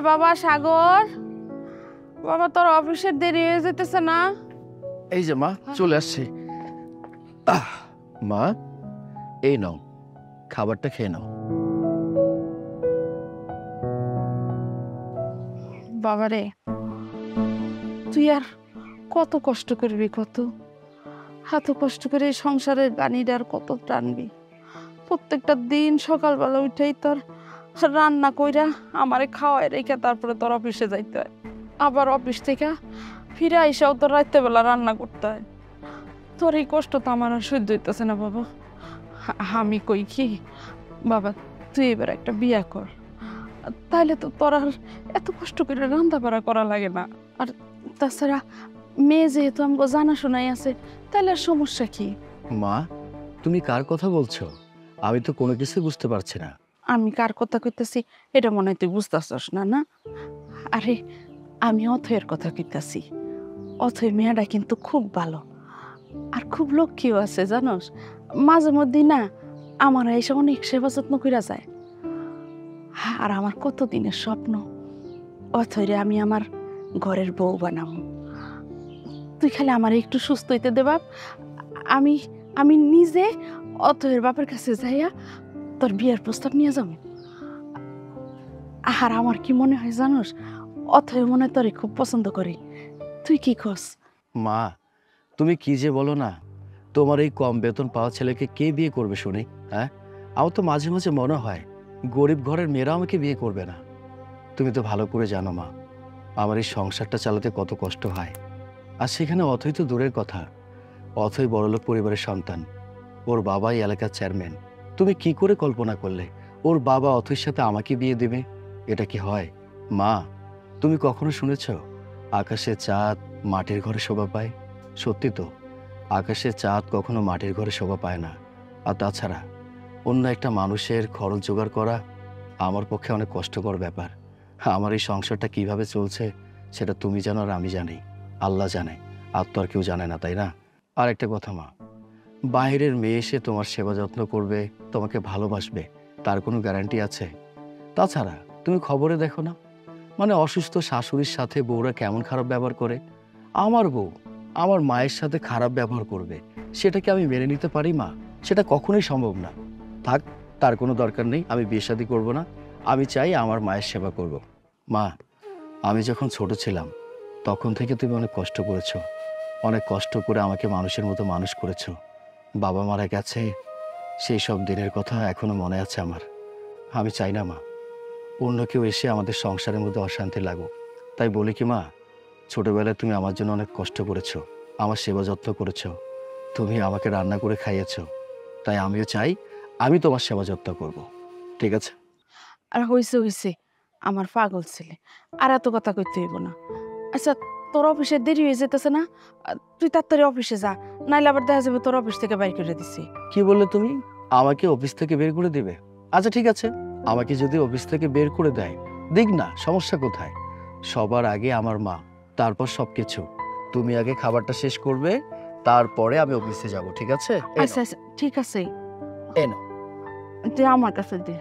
বাবা সাগর, বাবা তোর অফিসের দেরি হয়ে যেতেছে না? এই যে মা চলে আসছি। মা এই নাও, খাবারটা খেয়ে নাও। বাবারে, তুই আর কত কষ্ট করবি, কত কষ্ট করে এই সংসারের গানিটা আর কত টানবি। প্রত্যেকটা দিন সকালবেলা উঠেই তোর রান্না কইরা আমারে খাওয়াই রেখে তারপরে তোর অফিসে যাইতে হয়, আবার অফিস থেকে ফিরে আইসাও তোর রাত্রেবেলা রান্না করতে হয়। তোর এই কষ্ট তো আমার আর সহ্য হইতেছে না বাবা। আমি কই কি বাবা, তুই এবার একটা বিয়া কর, তাহলে তো তোর আর এত কষ্ট করে রান্না বাড়া করা লাগে না। আর তাছাড়া মেয়ে যেহেতু আমাকে জানাশোনাই আছে, তাহলে আর সমস্যা কি? মা তুমি কার কথা বলছো? আমি তো কোনো কিছু বুঝতে পারছি না। আমি কার কথা কইতেছি এটা মনে হয় তুই বুঝতেছস না? না, আরে আমি অথয়ের কথা কইতাছি। অথয় মেয়েটা কিন্তু খুব ভালো আর খুব লক্ষ্মীও আছে জানোস। মাঝে মধ্যে না আমার এসে অনেক সেবা যত্ন কইরা যায়। আর আমার কত দিনের স্বপ্ন অথয়রে আমি আমার ঘরের বউ বানাবো। তুই খালি আমার একটু সুস্থ হইতে দে বাপ, আমি আমি নিজে অথয়ের বাপের কাছে যাইয়া তোর বিয়ের প্রস্তাব নিয়ে যাবো। আর আমার কি মনে হয় জানোস, অথয় মনে হয় তোরে খুব পছন্দ করে। তুই কি খোঁজ? মা তুমি কি যে বলো না, তোমার এই কম বেতন পাওয়া ছেলেকে কে বিয়ে করবে শুনি? হ্যাঁ, আমার তো মাঝে মাঝে মনে হয় গরিব ঘরের মেয়েরা আমাকে বিয়ে করবে না। তুমি তো ভালো করে জানো মা, আমার এই সংসারটা চালাতে কত কষ্ট হয়। আর সেখানে অথই তো দূরের কথা, অথই বড়লোক পরিবারের সন্তান, ওর বাবাই এলাকার চেয়ারম্যান। তুমি কি করে কল্পনা করলে ওর বাবা অথইর সাথে আমাকে বিয়ে দেবে? এটা কি হয় মা? তুমি কখনো শুনেছ আকাশে চাঁদ মাটির ঘরে শোভা পায়? সত্যি তো, আকাশের চাঁদ কখনো মাটির ঘরে শোভা পায় না। আর তাছাড়া অন্য একটা মানুষের খরচ জোগাড় করা আমার পক্ষে অনেক কষ্টকর ব্যাপার। আমার এই সংসারটা কিভাবে চলছে সেটা তুমি জানো আর আমি জানি, আল্লাহ জানে, আর তো আর কেউ জানে না, তাই না? আর একটা কথা মা, বাইরের মেয়ে এসে তোমার সেবা যত্ন করবে, তোমাকে ভালোবাসবে, তার কোনো গ্যারান্টি আছে? তাছাড়া তুমি খবরে দেখো না, মানে অসুস্থ শাশুড়ির সাথে বউরা কেমন খারাপ ব্যবহার করে। আমার বউ আমার মায়ের সাথে খারাপ ব্যবহার করবে, সেটা কি আমি মেনে নিতে পারি মা? সেটা কখনোই সম্ভব না। থাক, তার কোনো দরকার নেই, আমি বিয়ে শাদী করবো না। আমি চাই আমার মায়ের সেবা করব। মা আমি যখন ছোট ছিলাম তখন থেকে তুমি অনেক কষ্ট করেছো, অনেক কষ্ট করে আমাকে মানুষের মতো মানুষ করেছো। বাবা মারা গেছে, সেই সব দিনের কথা এখনো মনে আছে আমার। আমি চাই না মা অন্য কেউ এসে আমাদের সংসারের মধ্যে অশান্তি লাগুক। তাই বলি কি মা, ছোটবেলায় তুমি আমার জন্য অনেক কষ্ট করেছো, আমার সেবা যত্ন করেছো, তুমি আমাকে রান্না করে খাইয়েছো। তাই আমিও চাই আমি তোমার সেবা যত্ন করব, ঠিক আছে? আর হইছে হইছে, আমার পাগল ছেলে, আর এত কথা কইতে হইব না। আচ্ছা, তোর অফিসে দেরি হয়ে যেতেছে না? তুই তাড়াতাড়ি অফিসে যা, নাইলে আবার দেখা যাবে তোর অফিস থেকে বাইর করে দিছি। কি বললে তুমি? আমাকে অফিস থেকে বের করে দিবে? আচ্ছা ঠিক আছে, আমাকে যদি অফিস থেকে বের করে দেয় দিক না, সমস্যা কোথায়? সবার আগে আমার মা, তারপর সবকিছু। তুমি আগে খাবারটা শেষ করবে, তারপরে আমি অফিসে যাব, ঠিক আছে? আচ্ছা আচ্ছা ঠিক আছে, এনো। তুই আমার কাছে দে,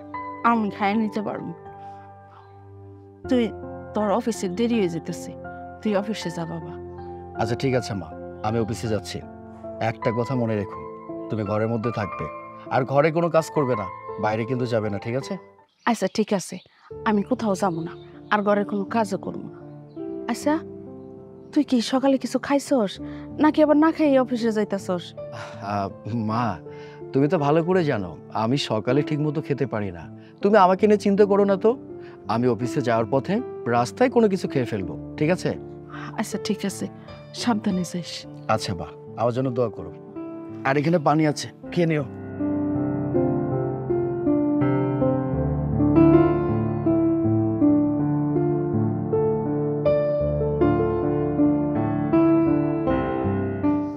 আমি খাই নিতে পারবো। তুই, তোর অফিসে দেরি হয়ে যেতেছে, তুই অফিসে যা বাবা। আচ্ছা ঠিক আছে মা, আমি অফিসে যাচ্ছি। একটা কথা মনে রেখো, তুমি ঘরের মধ্যে থাকবে, আর ঘরে কোনো কাজ করবে না, বাইরে কিন্তু যাবে না, ঠিক আছে? আচ্ছা ঠিক আছে, আমি কোথাও যাবো না, আর ঘরের কোনো কাজও করবো না। আচ্ছা, তুই কি সকালে কিছু খাইছস নাকি আবার না খাই অফিসে যাইতাছস? মা তুমি তো ভালো করে জানো আমি সকালে ঠিকমতো খেতে পারি না। তুমি আমাকে নিয়ে চিন্তা করো না তো, আমি অফিসে যাওয়ার পথে রাস্তায় কোনো কিছু খেয়ে ফেলবো, ঠিক আছে? আচ্ছা ঠিক আছে, সাবধানে যাইস। আচ্ছা বা, আমার জন্য দোয়া করো। আর এখানে পানি আছে, খেয়ে নিও।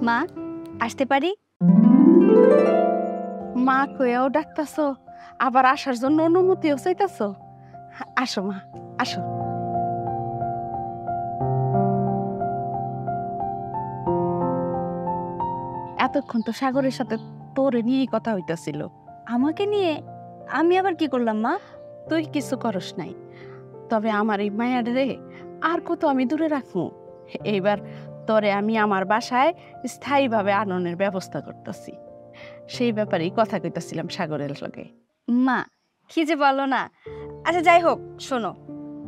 মা, আসতে পারি? মা কইয়াও ডাকতাছো, আবার আসার জন্য অনুমতিও চাইতাছো। আসো মা, আসো। এতক্ষণ তো সাগরের সাথে তোরে নিয়েই কথা হইতাছিল। আমাকে নিয়ে? আমি আবার কি করলাম মা? তুই কিছু করস নাই, তবে আমার এই মায়ার রে আর কত আমি দূরে রাখবো। এইবার তরে আমি আমার বাসায় স্থায়ীভাবে আননের ব্যবস্থা করতেছি। সেই ব্যাপারেই কথা কইতাছিলাম সাগরের লগে। মা কি যে বলো না। আচ্ছা যাই হোক, শোনো,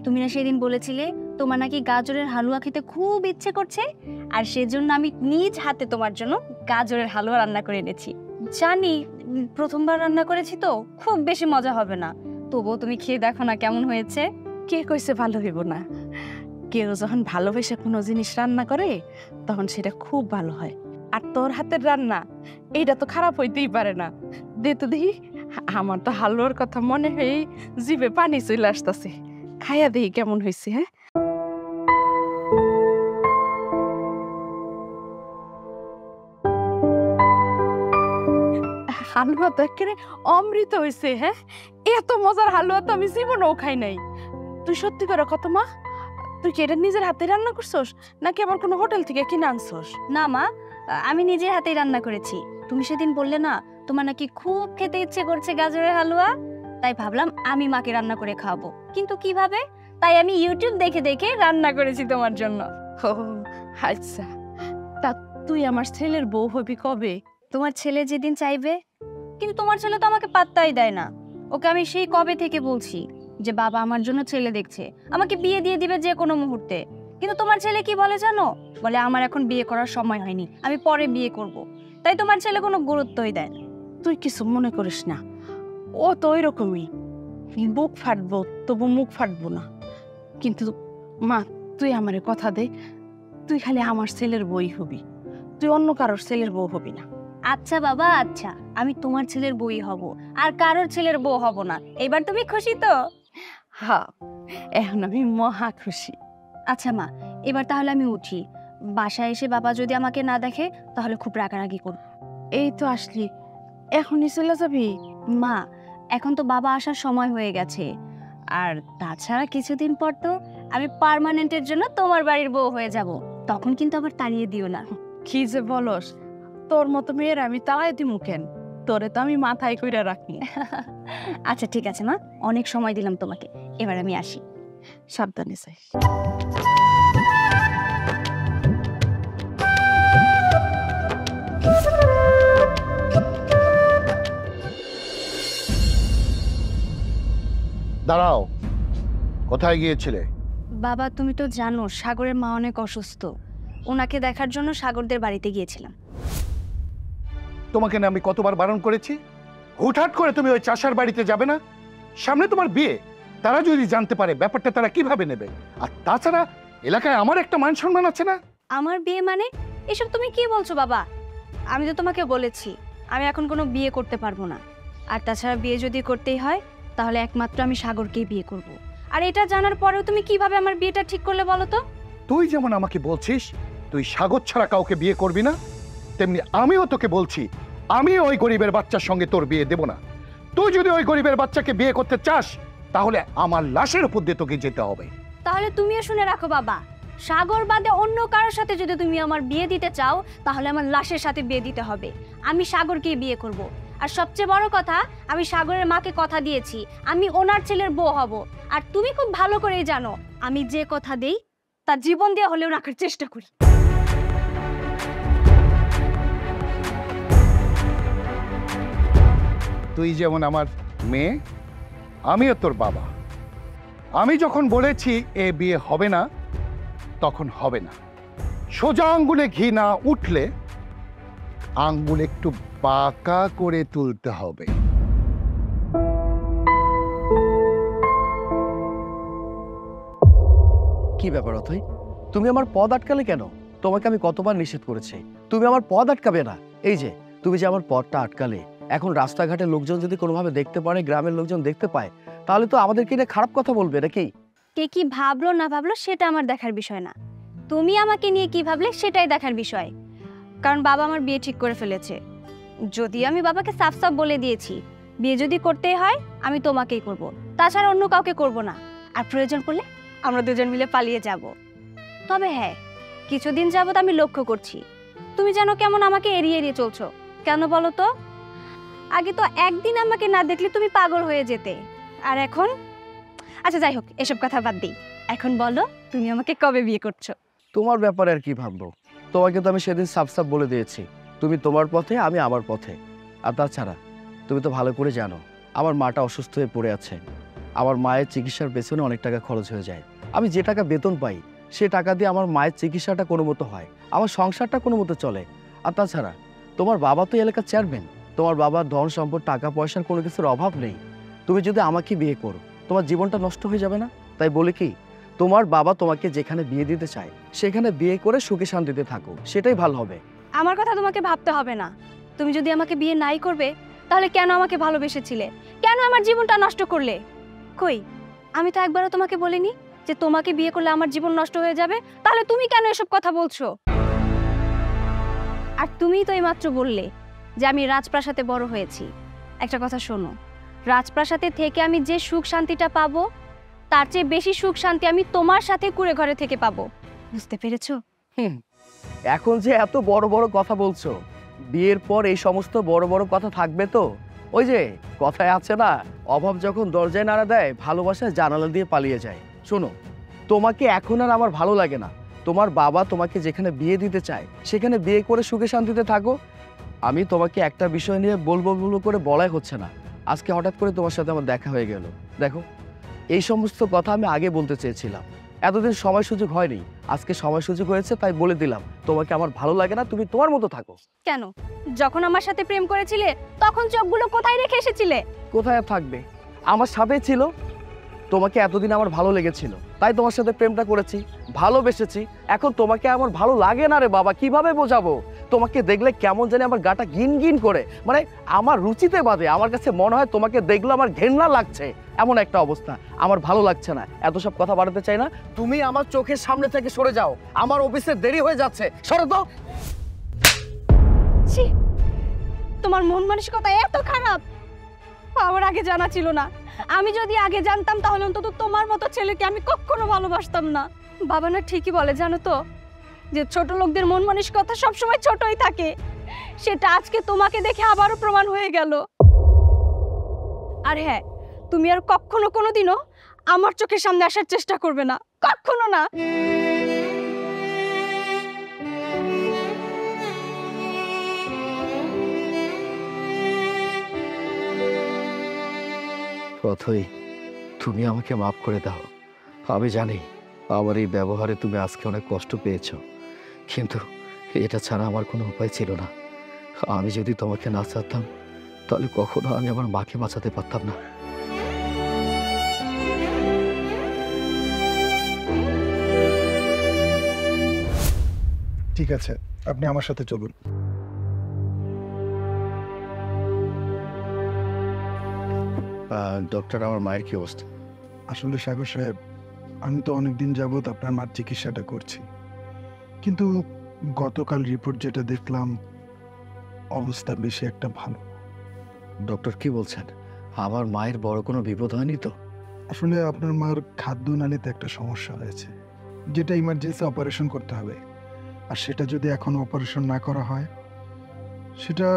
তুমি না সেদিন বলেছিলে তোমার নাকি গাজরের হালুয়া খেতে খুব ইচ্ছে করছে, আর সেজন্য আমি নিজ হাতে তোমার জন্য গাজরের হালুয়া রান্না করে এনেছি। জানি প্রথমবার রান্না করেছি তো খুব বেশি মজা হবে না, তবুও তুমি খেয়ে দেখো না কেমন হয়েছে। কে কইছে ভালো হইব না? কেউ যখন ভালোবেসে কোনো জিনিস রান্না করে তখন সেটা খুব ভালো হয়। আর তোর হাতের রান্না এইটা তো খারাপ হইতেই পারে না। দে তো দেখি, আমার তো হালুয়ার কথা মনে হয়ে জিভে পানি চলে আসতেছে। খাইয়া দেখি কেমন হয়েছে। হ্যাঁ, হালুয়া তো একেবারে অমৃত হয়েছে। হ্যাঁ, এত মজার হালুয়া তো আমি জীবনেও খাই নাই। তুই সত্যি করে কত মা, তুই কি এটা নিজের হাতে রান্না করছস নাকি আবার কোনো হোটেল থেকে কিনে আনছস? না মা, আমি নিজের হাতেই রান্না করেছি। তুমি সেদিন বললে না তোমার নাকি খুব খেতে ইচ্ছে করছে গাজরের হালুয়া, তাই ভাবলাম আমি মাকে রান্না করে খাওয়াবো। কিন্তু কিভাবে? তাই আমি ইউটিউব দেখে দেখে রান্না করেছি তোমার জন্য। ও আচ্ছা, তা তুই আমার ছেলের বউ হবি কবে? তোমার ছেলে যেদিন চাইবে। কিন্তু তোমার ছেলে তো আমাকে পাত্তাই দেয় না। ওকে আমি সেই কবে থেকে বলছি যে বাবা আমার জন্য ছেলে দেখছে, আমাকে বিয়ে দিয়ে দিবে যে কোনো মুহূর্তে। কিন্তু তোমার ছেলে কি বলে জানো? বলে আমার এখন বিয়ে করার সময় হয়নি, আমি পরে বিয়ে করব। তাই তোমার ছেলে কোনো গুরুত্বই দেয় না। তুই কিছু মনে করিস না, ও তো ওই রকমই, বুক ফাটবো তবু মুখ ফাটবো না। কিন্তু মা, তুই আমারে কথা দে, তুই খালি আমার ছেলের বই হবি, তুই অন্য কারোর ছেলের বউ হবি না। আচ্ছা বাবা, আচ্ছা, আমি তোমার ছেলের বই হব, আর কারোর ছেলের বউ হব না। এবার তুমি খুশি তো? হ্যাঁ, এখন আমি মহা খুশি। আচ্ছা মা, এবার তাহলে আমি উঠি। বাসায় এসে বাবা যদি আমাকে না দেখে তাহলে খুব রাগারাগি করব। এই তো আসলি, এখনই চলে যাবি? মা, এখন তো বাবা আসার সময় হয়ে গেছে, আর তাছাড়া কিছুদিন পর তো আমি পার্মানেন্টের জন্য তোমার বাড়ির বউ হয়ে যাব। তখন কিন্তু আবার তাড়িয়ে দিও না। কি যে বলস, তোর মতো মেয়ের আমি তাড়াই দিমু কেন? তোরে তো আমি মাথায় কইরা রাখি। আচ্ছা ঠিক আছে মা, অনেক সময় দিলাম তোমাকে, এবার আমি আসি। সাবধানে যাই। দাঁড়াও, কোথায় গিয়েছিলে? বাবা তুমি তো জানো সাগরের মা অনেক অসুস্থ, ওনাকে দেখার জন্য সাগরদের বাড়িতে গিয়েছিলাম। তোমাকে না আমি কতবার বারণ করেছি, হুটহাট করে তুমি ওই চাষার বাড়িতে যাবে না। সামনে তোমার বিয়ে, তারা যদি জানতে পারে ব্যাপারটা তারা কিভাবে নেবে? আর তাছাড়া এলাকায় আমার একটা মান সম্মান আছে না? আমার বিয়ে মানে? এসব তুমি কি বলছো বাবা? আমি তো তোমাকে বলেছি আমি এখন কোনো বিয়ে করতে পারবো না। আর তাছাড়া বিয়ে যদি করতেই হয় তাহলে একমাত্র আমি সাগরকেই বিয়ে করব। আর এটা জানার পরেও তুমি কিভাবে আমার বিয়েটা ঠিক করলে বলো তো? তুই যেমন আমাকে বলছিস তুই সাগর ছাড়া কাউকে বিয়ে করবি না, তেমনি আমিও তোকে বলছি আমি ওই গরিবের বাচ্চার সঙ্গে তোর বিয়ে দেব না। তুই যদি ওই গরিবের বাচ্চাকে বিয়ে করতে চাস তাহলে আমার লাশের উপর দিয়ে তোকে যেতে হবে। তাহলে তুমিও শুনে রাখো বাবা, সাগর বাদে অন্য কারোর সাথে যদি তুমি আমার বিয়ে দিতে চাও তাহলে আমার লাশের সাথে বিয়ে দিতে হবে। আমি সাগরকেই বিয়ে করব। আর সবচেয়ে বড় কথা, আমি সাগরের মাকে কথা দিয়েছি আমি ওনার ছেলের বউ হব। আর তুমি খুব ভালো করেই জানো আমি যে কথা দেই তা জীবন দিয়ে হলেও রাখার চেষ্টা করি। তুই যেমন আমার মেয়ে, আমিও তোর বাবা। আমি যখন বলেছি এ বিয়ে হবে না তখন হবে না। সোজা আঙ্গুলে ঘি না উঠলে আঙ্গুল একটু বাঁকা করে তুলতে হবে। কি ব্যাপার অথই, তুমি আমার পদ আটকালে কেন? তোমাকে আমি কতবার নিষেধ করেছি তুমি আমার পদ আটকাবে না। এই যে তুমি যে আমার পদটা আটকালে, এখন রাস্তাঘাটে লোকজন যদি কোনোভাবে দেখতে পারে, গ্রামের লোকজন দেখতে পায়, তাহলে তো আমাদেরকে নিয়ে খারাপ কথা বলবে নাকি? কে কি ভাবলো না ভাবলো সেটা আমার দেখার বিষয় না, তুমি আমাকে নিয়ে কি ভাবলে সেটাই দেখার বিষয়। কারণ বাবা আমার বিয়ে ঠিক করে ফেলেছে। যদি আমি বাবাকে সাফ সাফ বলে দিয়েছি বিয়ে যদি করতেই হয় আমি তোমাকেই করব, তাছাড়া অন্য কাউকে করব না। আর প্রয়োজন পড়লে আমরা দুজন মিলে পালিয়ে যাব। তবে হ্যাঁ, কিছুদিন যাবত আমি লক্ষ্য করছি তুমি যেন কেমন আমাকে এড়িয়ে এড়িয়ে চলছো। কেন বলো তো? আগে তো একদিন আমাকে না দেখলে তুমি পাগল হয়ে যেতে, আর এখন আচ্ছা যাই হোক, এসব কথা বাদ দিই। এখন বলো তুমি আমাকে কবে বিয়ে করছো? তোমার ব্যাপারে আর কি ভাববো? তোমাকে তো আমি সেদিন সাফ সাফ বলে দিয়েছি, তুমি তোমার পথে, আমি আমার পথে। আর তাছাড়া তুমি তো ভালো করে জানো আমার মাটা অসুস্থ হয়ে পড়ে আছে। আমার মায়ের চিকিৎসার পেছনে অনেক টাকা খরচ হয়ে যায়। আমি যে টাকা বেতন পাই সে টাকা দিয়ে আমার মায়ের চিকিৎসাটা কোনো মতো হয়, আমার সংসারটা কোনো মতো চলে। আর তাছাড়া তোমার বাবা তো এলাকার চেয়ারম্যান, তোমার বাবার ধন সম্পদ টাকা পয়সার কোনো কিছুর অভাব নেই। তুমি যদি আমাকে বিয়ে করো তোমার জীবনটা নষ্ট হয়ে যাবে না? তাই বলি কি, তোমার বাবা তোমাকে যেখানে বিয়ে দিতে চায় সেখানে বিয়ে করে সুখে শান্তিতে থাকো, সেটাই ভালো হবে। আমার কথা তোমাকে ভাবতে হবে না। তুমি যদি আমাকে বিয়ে নাই করবে তাহলে কেন আমাকে ভালোবেসেছিলে? কেন আমার জীবনটা নষ্ট করলে? কই, আমি তো একবারও তোমাকে বলিনি যে তোমাকে বিয়ে করলে আমার জীবন নষ্ট হয়ে যাবে। তাহলে তুমি কেন এসব কথা বলছো? আর তুমিই তো এইমাত্র বললে যে আমি রাজপ্রাসাদে বড় হয়েছি। একটা কথা শোনো, রাজপ্রাসাদে থেকে আমি যে সুখ শান্তিটা পাবো তার চেয়ে বেশি সুখ শান্তি আমি তোমার সাথে কুঁড়ে ঘরে থেকে পাবো। বুঝতে পেরেছো? এখন যে এত বড় বড় কথা বলছো, বিয়ের পর এই সমস্ত বড় বড় কথা থাকবে তো? ওই যে কথায় আছে না, অভাব যখন দরজায় নাড়া দেয় ভালোবাসা জানালা দিয়ে পালিয়ে যায়। শোনো, তোমাকে এখন আর আমার ভালো লাগে না। তোমার বাবা তোমাকে যেখানে বিয়ে দিতে চায় সেখানে বিয়ে করে সুখে শান্তিতে থাকো। আমি তোমাকে একটা বিষয় নিয়ে বলবো বলবো করে বলাই হচ্ছে না। আজকে হঠাৎ করে তোমার সাথে আমার দেখা হয়ে গেল। দেখো, এই সমস্ত কথা আমি আগে বলতে চেয়েছিলাম, এতদিন সময় সুযোগ হয়নি, আজকে সময় সুযোগ হয়েছে তাই বলে দিলাম। তোমাকে আমার ভালো লাগে না, তুমি তোমার মতো থাকো। কেন? যখন আমার সাথে প্রেম করেছিলে তখন চোখগুলো কোথায় রেখে এসেছিলে? কোথায় আর থাকবে, আমার সাথেই ছিল। তোমাকে এতদিন আমার ভালো লেগেছিল তাই তোমার সাথে প্রেমটা করেছি, ভালোবেসেছি। এখন তোমাকে আমার ভালো লাগে না রে বাবা, কিভাবে বোঝাবো? তোমাকে দেখলে কেমন জানি আমার গাটা গিন গিন করে, মানে আমার রুচিতে বাদে আমার কাছে মনে হয় তোমাকে দেখলে আমার ঘেন্না লাগছে, এমন একটা অবস্থা। আমার ভালো লাগছে না, এত সব কথা বাড়াতে চাই না। তুমি আমার চোখের সামনে থেকে সরে যাও, আমার অফিসে দেরি হয়ে যাচ্ছে, সরে দাও। ছি, তোমার মন মানসিকতা এত খারাপ, আমার আগে জানা ছিল না। আমি যদি আগে জানতাম তাহলে অন্তত তোমার মতো ছেলেকে আমি কখনো ভালোবাসতাম না। বাবা না ঠিকই বলে জানো তো, যে ছোট লোকদের মন মানসিকতা সবসময় ছোটই থাকে। সেটা আজকে তোমাকে দেখে আবারও প্রমাণ হয়ে গেল। আর হ্যাঁ, তুমি আর কখনো কোনোদিনও আমার চোখের সামনে আসার চেষ্টা করবে না, কখনো না। অথই, তুমি আমাকে মাফ করে দাও। আমি জানি আমার এই ব্যবহারে তুমি আজকে অনেক কষ্ট পেয়েছো, কিন্তু এটা ছাড়া আমার কোনো উপায় ছিল না। আমি যদি তোমাকে না চাইতাম তাহলে কখনো আমি আমার মাকে বাঁচাতে পারতাম না। ঠিক আছে, আপনি আমার সাথে চলুন। ডক্টর, আমার মায়ের কি অবস্থা? আসলে সাগর সাহেব, আমি তো অনেকদিন যাবৎ আপনার মার চিকিৎসাটা করছি, কিন্তু গতকাল রিপোর্ট যেটা দেখলাম অবস্থা বেশি একটা ভালো। ডক্টর কি বলছেন? আমার মায়ের বড় কোনো বিপদ হয়নি তো? আসলে আপনার মার খাদ্য নালীতে একটা সমস্যা হয়েছে, যেটা ইমার্জেন্সি অপারেশন করতে হবে। আর সেটা যদি এখন অপারেশন না করা হয় সেটা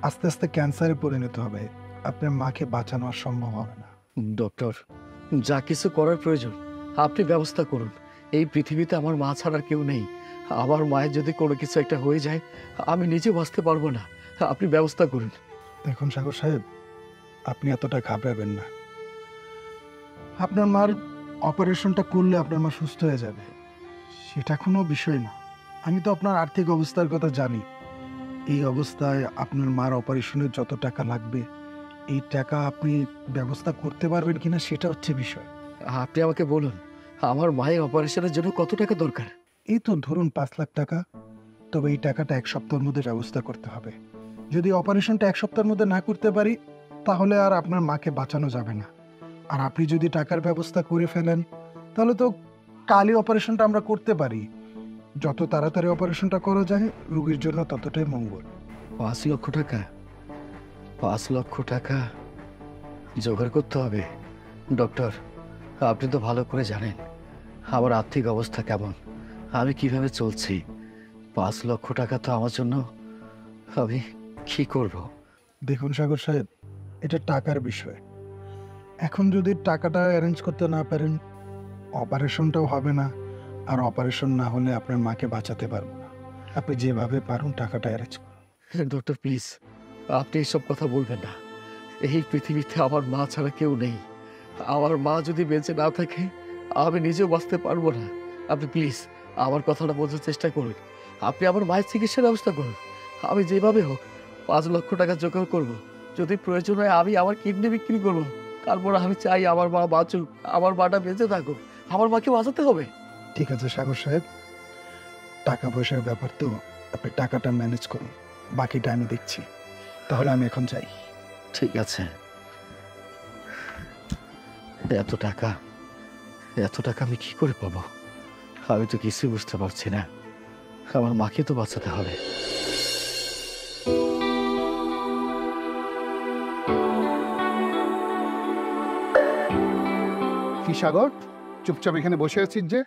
আস্তে আস্তে ক্যান্সারে পরিণত হবে। আপনার মাকে বাঁচানো আর সম্ভব হবে না। ডক্টর, যা কিছু করার প্রয়োজন আপনি ব্যবস্থা করুন। এই পৃথিবীতে আমার মা ছাড়া কেউ নেই। আমার মায়ের যদি কোনো কিছু একটা হয়ে যায় আমি নিজে বাঁচতে পারবো না, আপনি ব্যবস্থা করুন। দেখুন সাগর সাহেব, আপনি এতটা ঘাবড়াবেন না। আপনার মার অপারেশনটা করলে আপনার মা সুস্থ হয়ে যাবে, সেটা কোনো বিষয় না। আমি তো আপনার আর্থিক অবস্থার কথা জানি। এই অবস্থায় আপনার মার অপারেশনের যত টাকা লাগবে এই টাকা আপনি ব্যবস্থা করতে পারবেন কিনা সেটা হচ্ছে বিষয়। আপনি আমাকে বলুন আমার মায়ের অপারেশনের জন্য কত টাকা দরকার? এই তো ধরুন 5 লাখ টাকা। তবে এই টাকাটা 1 সপ্তাহের মধ্যে ব্যবস্থা করতে হবে। যদি অপারেশনটা 1 সপ্তাহের মধ্যে না করতে পারি তাহলে আর আপনার মাকে বাঁচানো যাবে না। আর আপনি যদি টাকার ব্যবস্থা করে ফেলেন তাহলে তো কালই অপারেশনটা আমরা করতে পারি। যত তাড়াতাড়ি অপারেশনটা করা যায় রোগীর জন্য ততটাই মঙ্গল। 5 লক্ষ টাকা? 5 লক্ষ টাকা জোগাড় করতে হবে? ডক্টর, আপনি তো ভালো করে জানেন আমার আর্থিক অবস্থা কেমন, আমি কিভাবে চলছি। 5 লক্ষ টাকা তো আমার জন্য, আমি কি করব? দেখুন সাগর সাহেব, এটা টাকার বিষয়। এখন যদি টাকাটা অ্যারেঞ্জ করতে না পারেন, অপারেশনটাও হবে না, আর অপারেশন না হলে আপনার মাকে বাঁচাতে পারবো না। আপনি যেভাবে পারুন টাকাটা অ্যারেঞ্জ করুন। ডক্টর প্লিজ, আপনি এসব কথা বলবেন না। এই পৃথিবীতে আমার মা ছাড়া কেউ নেই। আমার মা যদি বেঁচে না থাকে আমি নিজেও বাঁচতে পারবো না। আপনি প্লিজ আমার কথাটা বোঝার চেষ্টা করুন। আপনি আমার মায়ের চিকিৎসার ব্যবস্থা করুন। আমি যেভাবে হোক 5 লক্ষ টাকা জোগাড় করব। যদি প্রয়োজন হয় আমি আমার কিডনি বিক্রি করবো। তারপর আমি চাই আমার মা বাঁচুক, আমার মাটা বেঁচে থাকুক। আমার মাকে বাঁচাতে হবে। ঠিক আছে সাগর সাহেব, টাকা পয়সার ব্যাপার তো, আপনি টাকাটা ম্যানেজ করুন, বাকিটা আমি দেখছি। তাহলে আমি এখন যাই। ঠিক আছে। এত টাকা আমি কি করে পাবো? আমি তো কিছুই বুঝতে পারছি না। আমার মাকে তো বাঁচাতে হবে। কি সাগর, চুপচাপ এখানে বসে আছিস যে?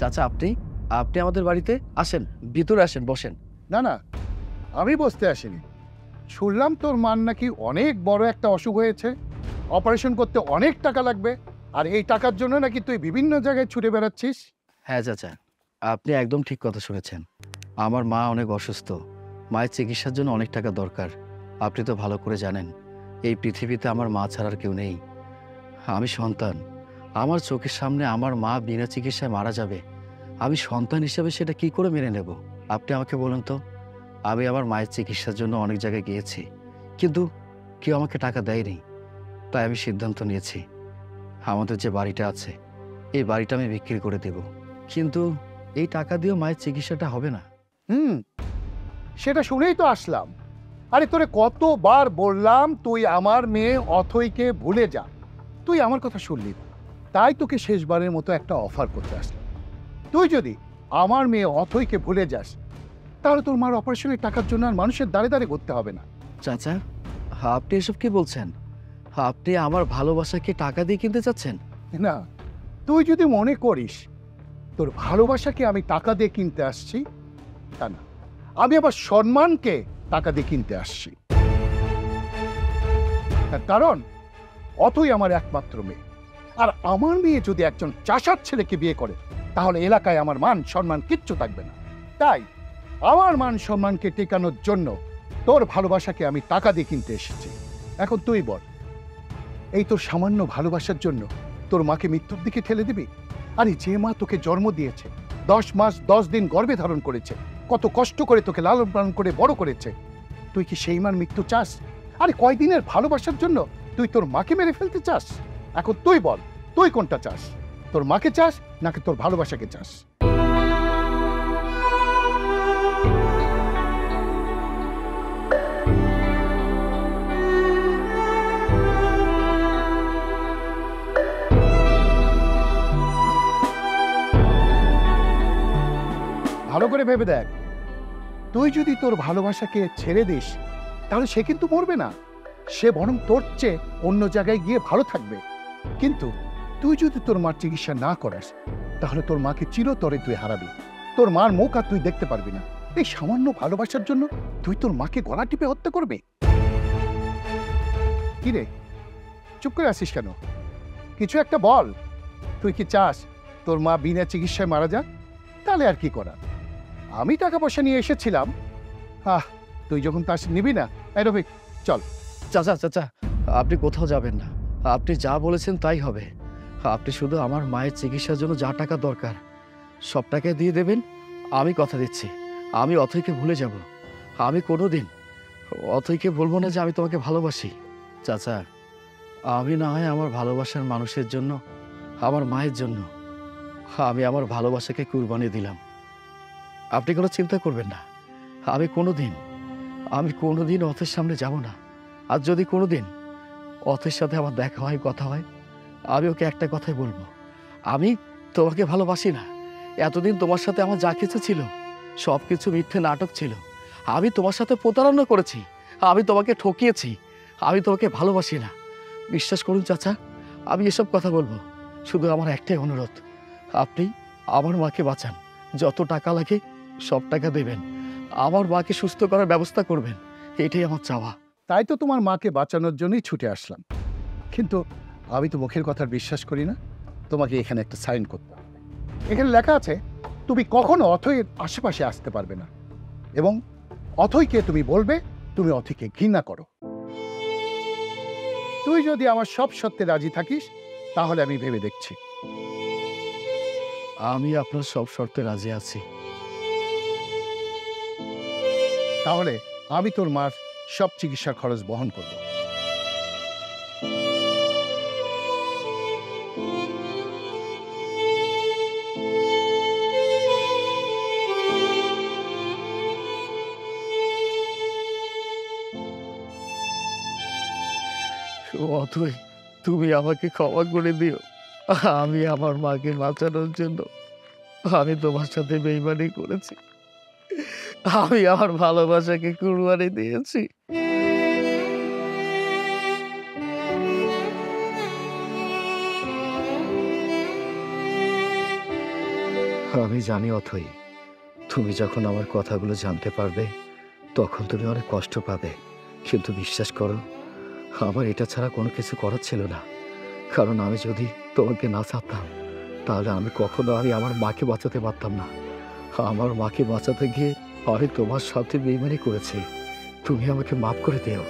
চাচা, আপনি আপনি আমাদের বাড়িতে আসেন, ভিতরে আসেন, বসেন। না না, আমি বসতে আসিনি। শুনলাম তোর মার নাকি অনেক বড় একটা অসুখ হয়েছে, অপারেশন করতে অনেক টাকা লাগবে, আর এই টাকার জন্য নাকি তুই বিভিন্ন জায়গায় ছুটে বেড়াচ্ছিস। হ্যাঁ চাচা, আপনি একদম ঠিক কথা শুনেছেন। আমার মা অনেক অসুস্থ, মায়ের চিকিৎসার জন্য অনেক টাকা দরকার। আপনি তো ভালো করে জানেন এই পৃথিবীতে আমার মা ছাড়ার কেউ নেই। আমি সন্তান, আমার চোখের সামনে আমার মা বিনা চিকিৎসায় মারা যাবে। আমি সন্তান হিসেবে সেটা কি করে মেনে নেব? আপনি আমাকে বলুন তো। আমি আমার মায়ের চিকিৎসার জন্য অনেক জায়গায় গিয়েছি, কিন্তু কেউ আমাকে টাকা দেয়নি। তাই আমি সিদ্ধান্ত নিয়েছি আমাদের যে বাড়িটা আছে এই বাড়িটা আমি বিক্রি করে দেব। কিন্তু এই টাকা দিয়েও মায়ের চিকিৎসাটা হবে না। সেটা শুনেই তো আসলাম। আরে তোরে কতবার বললাম তুই আমার মেয়ে অথৈকে ভুলে যা, তুই আমার কথা শুনলি না। তাই তোকে শেষবারের মতো একটা অফার করতে আসলাম। তুই যদি আমার মেয়ে অথৈকে ভুলে যাস, তাহলে তোর মার অপারেশনের টাকার জন্য আর মানুষের দাঁড়ে দাঁড়ে করতে হবে না। চাচা, আপনি এসব কি বলছেন? আপনি আমার ভালোবাসাকে টাকা দিয়ে কিনতে চাচ্ছেন? না, তুই যদি মনে করিস তোর ভালোবাসাকে আমি টাকা দিয়ে কিনতে আসছি, তা না, আমি আবার সম্মানকে টাকা দিয়ে কিনতে আসছি। তার কারণ অথই আমার একমাত্র মেয়ে, আর আমার মেয়ে যদি একজন চাষার ছেলেকে বিয়ে করে তাহলে এলাকায় আমার মান সম্মান কিচ্ছু থাকবে না। তাই আমার মান সম্মানকে টেকানোর জন্য তোর ভালোবাসাকে আমি টাকা দিয়ে কিনতে এসেছি। এখন তুই বল, এই তোর সামান্য ভালোবাসার জন্য তোর মাকে মৃত্যুর দিকে ঠেলে দিবি? আরে যে মা তোকে জন্ম দিয়েছে, 10 মাস 10 দিন গর্ভে ধারণ করেছে, কত কষ্ট করে তোকে লালন পালন করে বড় করেছে, তুই কি সেই মার মৃত্যু চাস? আরে কয়দিনের ভালোবাসার জন্য তুই তোর মাকে মেরে ফেলতে চাস? এখন তুই বল, তুই কোনটা চাস? তোর মাকে চাস নাকি তোর ভালোবাসাকে চাস? ভালো করে ভেবে দেখ, তুই যদি তোর ভালোবাসাকে ছেড়ে দিস তাহলে সে কিন্তু মরবে না, সে বরং তোর চেয়ে অন্য জায়গায় গিয়ে ভালো থাকবে। কিন্তু তুই যদি তোর মার চিকিৎসা না করাস তাহলে তোর মাকে চিরতরে তুই হারাবি, তোর মার মুখ আর তুই দেখতে পারবি না। এই সামান্য ভালোবাসার জন্য তুই তোর মাকে গলা টিপে হত্যা করবি? কি রে, চুপ করে আসিস কেন? কিছু একটা বল। তুই কি চাস তোর মা বিনা চিকিৎসায় মারা যাক? তাহলে আর কি করার। আমি টাকা পয়সা নিয়ে এসেছিলাম, তুই যখন তা নিবি না। এই রফিক, চল। চাচা চাচা, আপনি কোথাও যাবেন না। আপনি যা বলেছেন তাই হবে। আপনি শুধু আমার মায়ের চিকিৎসার জন্য যা টাকা দরকার সব টাকা দিয়ে দেবেন। আমি কথা দিচ্ছি আমি অথৈকে ভুলে যাব। আমি কোনোদিন অথৈকে বলবো না যে আমি তোমাকে ভালোবাসি। চাচা, আমি না হয় আমার ভালোবাসার মানুষের জন্য, আমার মায়ের জন্য আমি আমার ভালোবাসাকে কুরবানি দিলাম। আপনি কোনো চিন্তা করবেন না। আমি কোনোদিন অথের সামনে যাব না। আর যদি কোনোদিন অথের সাথে আমার দেখা হয়, কথা হয়, আমি ওকে একটা কথাই বলবো, আমি তোমাকে ভালোবাসি না। এতদিন তোমার সাথে আমার যা কিছু ছিল সব কিছু মিথ্যে নাটক ছিল। আমি তোমার সাথে প্রতারণা করেছি, আমি তোমাকে ঠকিয়েছি, আমি তোমাকে ভালোবাসি না। বিশ্বাস করুন চাচা, আমি এসব কথা বলবো, শুধু আমার একটাই অনুরোধ, আপনি আমার মাকে বাঁচান। যত টাকা লাগে সব টাকা দেবেন, আমার মাকে সুস্থ করার ব্যবস্থা করবেন, এটাই আমার চাওয়া। তাই তো তোমার মাকে বাঁচানোর জন্যই ছুটে আসলাম। কিন্তু আমি তো মুখের কথা বিশ্বাস করি না। তোমাকে এখানে একটা সাইন করতে হবে। এখানে লেখা আছে তুমি কখনো অথয়ের আশেপাশে আসতে পারবে না, এবং অথয়কে তুমি বলবে তুমি অথয়কে ঘৃণা করো। তুই যদি আমার সব সত্যে রাজি থাকিস তাহলে আমি ভেবে দেখছি। আমি আপনার সব শর্তে রাজি আছি। তাহলে আমি তোর মার সব চিকিৎসার খরচ বহন করব। অথই, তুমি আমাকে ক্ষমা করে দিও। আমি আমার মাকে বাঁচানোর জন্য আমি তোমার সাথে বেইমানি করেছি। আমি আমার ভালোবাসাকে কুরবানি দিয়েছি। আমি জানি অথই, তুমি যখন আমার কথাগুলো জানতে পারবে তখন তুমি অনেক কষ্ট পাবে, কিন্তু বিশ্বাস করো আমার এটা ছাড়া কোনো কিছু করার ছিল না। কারণ আমি যদি তোমাকে না চাইতাম তাহলে আমি কখনো আমার মাকে বাঁচাতে পারতাম না। আমার মাকে বাঁচাতে গিয়ে আমি তোমার সাথে বেইমানি করেছি। তুমি আমাকে মাফ করে দিও।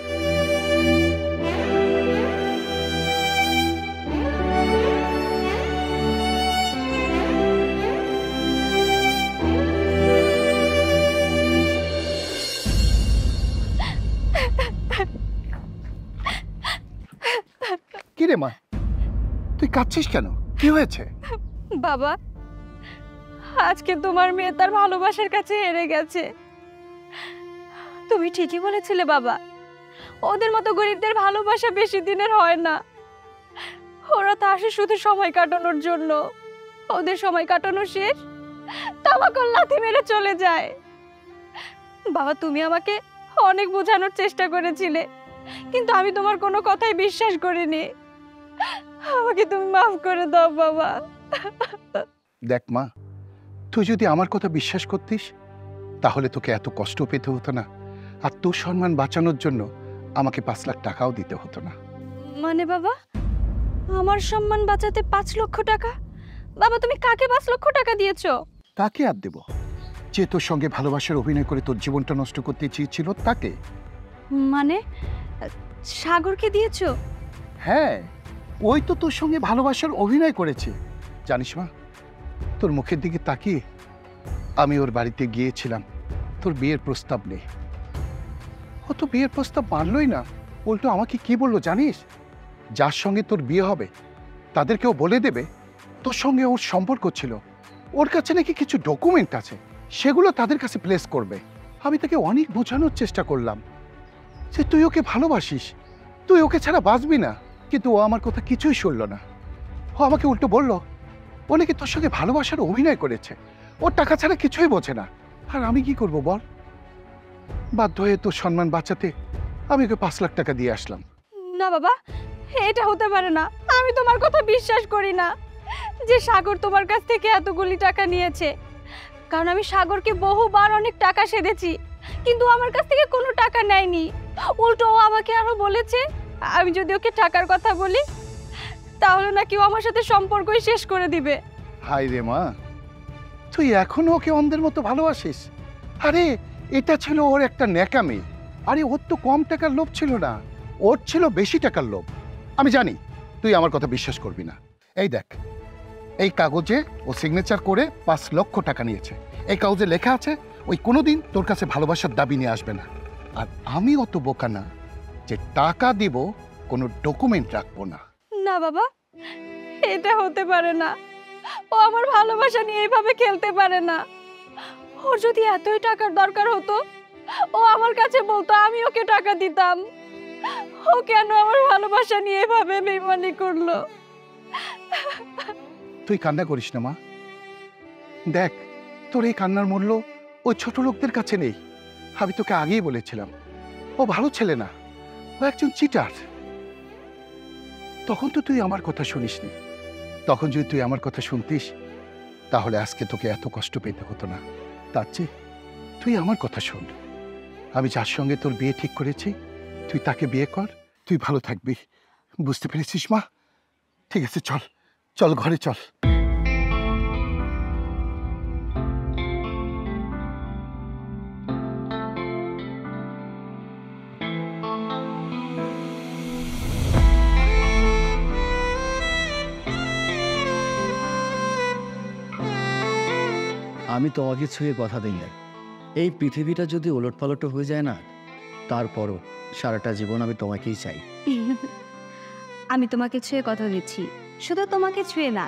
কি রে মা, তুই কাঁদছিস কেন? কি হয়েছে? বাবা, আজকে তোমার মেয়ে তার ভালোবাসার কাছে হেরে গেছে। তুমি ঠিকই বলেছিলে বাবা, ওদের মতো গরিবদের ভালোবাসা বেশি দিনের হয় না। ওরা তো আসে শুধু সময় কাটানোর জন্য। ওদের সময় কাটানো শেষ, তামাকল লাথি মেরে চলে যায়। বাবা, তুমি আমাকে অনেক বোঝানোর চেষ্টা করেছিলে, কিন্তু আমি তোমার কোনো কথাই বিশ্বাস করিনি। আমাকে তুমি মাফ করে দাও বাবা। দেখ মা, তুই যদি আমার কথা বিশ্বাস করতিস তাহলে তোকে এত কষ্ট পেতে হতো না, আর তোর সম্মান বাঁচানোর জন্য আমাকে 5 লাখ টাকাও দিতে হতো না। মানে বাবা, আমার সম্মান বাঁচাতে 5 লক্ষ টাকা? বাবা, তুমি কাকে 5 লক্ষ টাকা দিয়েছো? তাকে আর দেব যে তোর সঙ্গে ভালোবাসার অভিনয় করে তোর জীবনটা নষ্ট করতে চেয়েছিল তাকে। মানে সাগরকে দিয়েছো? হ্যাঁ, ওই তো তোর সঙ্গে ভালোবাসার অভিনয় করেছে। জানিস মা, তোর মুখের দিকে তাকিয়ে আমি ওর বাড়িতে গিয়েছিলাম তোর বিয়ের প্রস্তাব নেই। ও তো বিয়ের প্রস্তাব মানলই না, উল্টো আমাকে কি বললো জানিস? যার সঙ্গে তোর বিয়ে হবে তাদেরকেও বলে দেবে তোর সঙ্গে ওর সম্পর্ক ছিল, ওর কাছে নাকি কিছু ডকুমেন্ট আছে, সেগুলো তাদের কাছে প্লেস করবে। আমি তাকে অনেক বোঝানোর চেষ্টা করলাম যে তুই ওকে ভালোবাসিস, তুই ওকে ছাড়া বাঁচবি না, কিন্তু ও আমার কথা কিছুই শুনল না। ও আমাকে উল্টো বলল ও নাকি তোর সঙ্গে ভালোবাসার অভিনয় করেছে, ওর টাকা ছাড়া কিছুই বোঝে না। আর আমি কি করব বল? বাধ্য হয়ে তোর সম্মান বাঁচাতে আমি ওকে 5 লাখ টাকা দিয়ে আসলাম। না বাবা, এটা হতে পারে না। আমি তোমার কথা বিশ্বাস করি না যে সাগর তোমার কাছ থেকে এতগুলি টাকা নিয়েছে। কারণ আমি সাগরকে বহুবার অনেক টাকা সেধেছি, কিন্তু আমার কাছ থেকে কোনো টাকা নেয়নি। উল্টো ও আমাকে আরো বলেছে আমি যদি ওকে টাকার কথা বলি তাহলে নাকি ও আমার সাথে সম্পর্কই শেষ করে দিবে। হাই রে মা, তুই এখনো ওকে অন্ধের মতো ভালোবাসিস? আরে এটা ছিল ওর একটা ন্যাকামি। আরে ওর তো কম টাকার লোভ ছিল না, ওর ছিল বেশি টাকার লোভ। আমি জানি তুই আমার কথা বিশ্বাস করবি না। এই দেখ, এই কাগজে ও সিগনেচার করে 5 লক্ষ টাকা নিয়েছে। এই কাগজে লেখা আছে ওই কোনোদিন তোর কাছে ভালোবাসার দাবি নিয়ে আসবে না। আর আমি অত বোকা না যে টাকা দিব কোনো ডকুমেন্ট রাখবো না। না বাবা, এটা হতে পারে না। ও আমার ভালোবাসা নিয়ে এইভাবে খেলতে পারে না। ওর যদি এতই টাকার দরকার হতো ও আমার কাছে বলতো, আমি ওকে টাকা দিতাম। ও কেন আমার ভালোবাসা নিয়ে এভাবে বেইমানি করলো? তুই কান্না করিস না মা। দেখ, তোর এই কান্নার মূল্য ওই ছোট লোকদের কাছে নেই। আমি তোকে আগেই বলেছিলাম ও ভালো ছেলে না, ও একজন চিটার। তখন তো তুই আমার কথা শুনিসনি। তখন যদি তুই আমার কথা শুনতিস তাহলে আজকে তোকে এত কষ্ট পেতে হতো না। তার চেয়ে তুই আমার কথা শোন। আমি যার সঙ্গে তোর বিয়ে ঠিক করেছি তুই তাকে বিয়ে কর, তুই ভালো থাকবি। বুঝতে পেরেছিস মা? ঠিক আছে, চল চল ঘরে চল। আমি তোমাকে ছুঁয়ে কথা দিই না, এই পৃথিবীটা যদি ওলটপালট হয়ে যায় না, তারপরও সারাটা জীবন আমি তোমাকেই চাই। আমি তোমাকে ছুঁয়ে কথা দিচ্ছি, শুধু তোমাকে ছুঁয়ে না,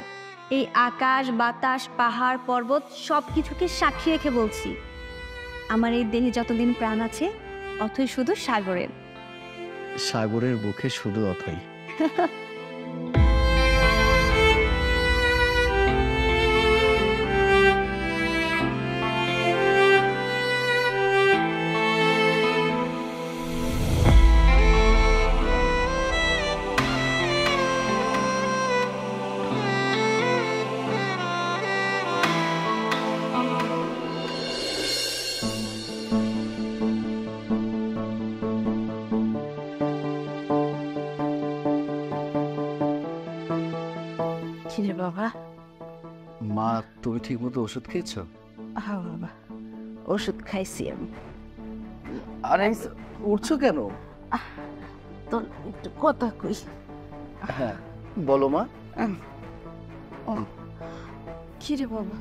এই আকাশ বাতাস পাহাড় পর্বত সব কিছুকে সাক্ষী রেখে বলছি, আমার এই দেহে যতদিন প্রাণ আছে অথই শুধু সাগরের। সাগরের বুকে শুধু অথই। কিরে বাবা? মা, তুমি ঠিক মতো ওষুধ খেয়েছো? হ্যাঁ বাবা, ওষুধ খাইছি আমি। আরে উঠছো কেন? তোর একটু কথা কই। হ্যাঁ বলো মা। কিরে বাবা,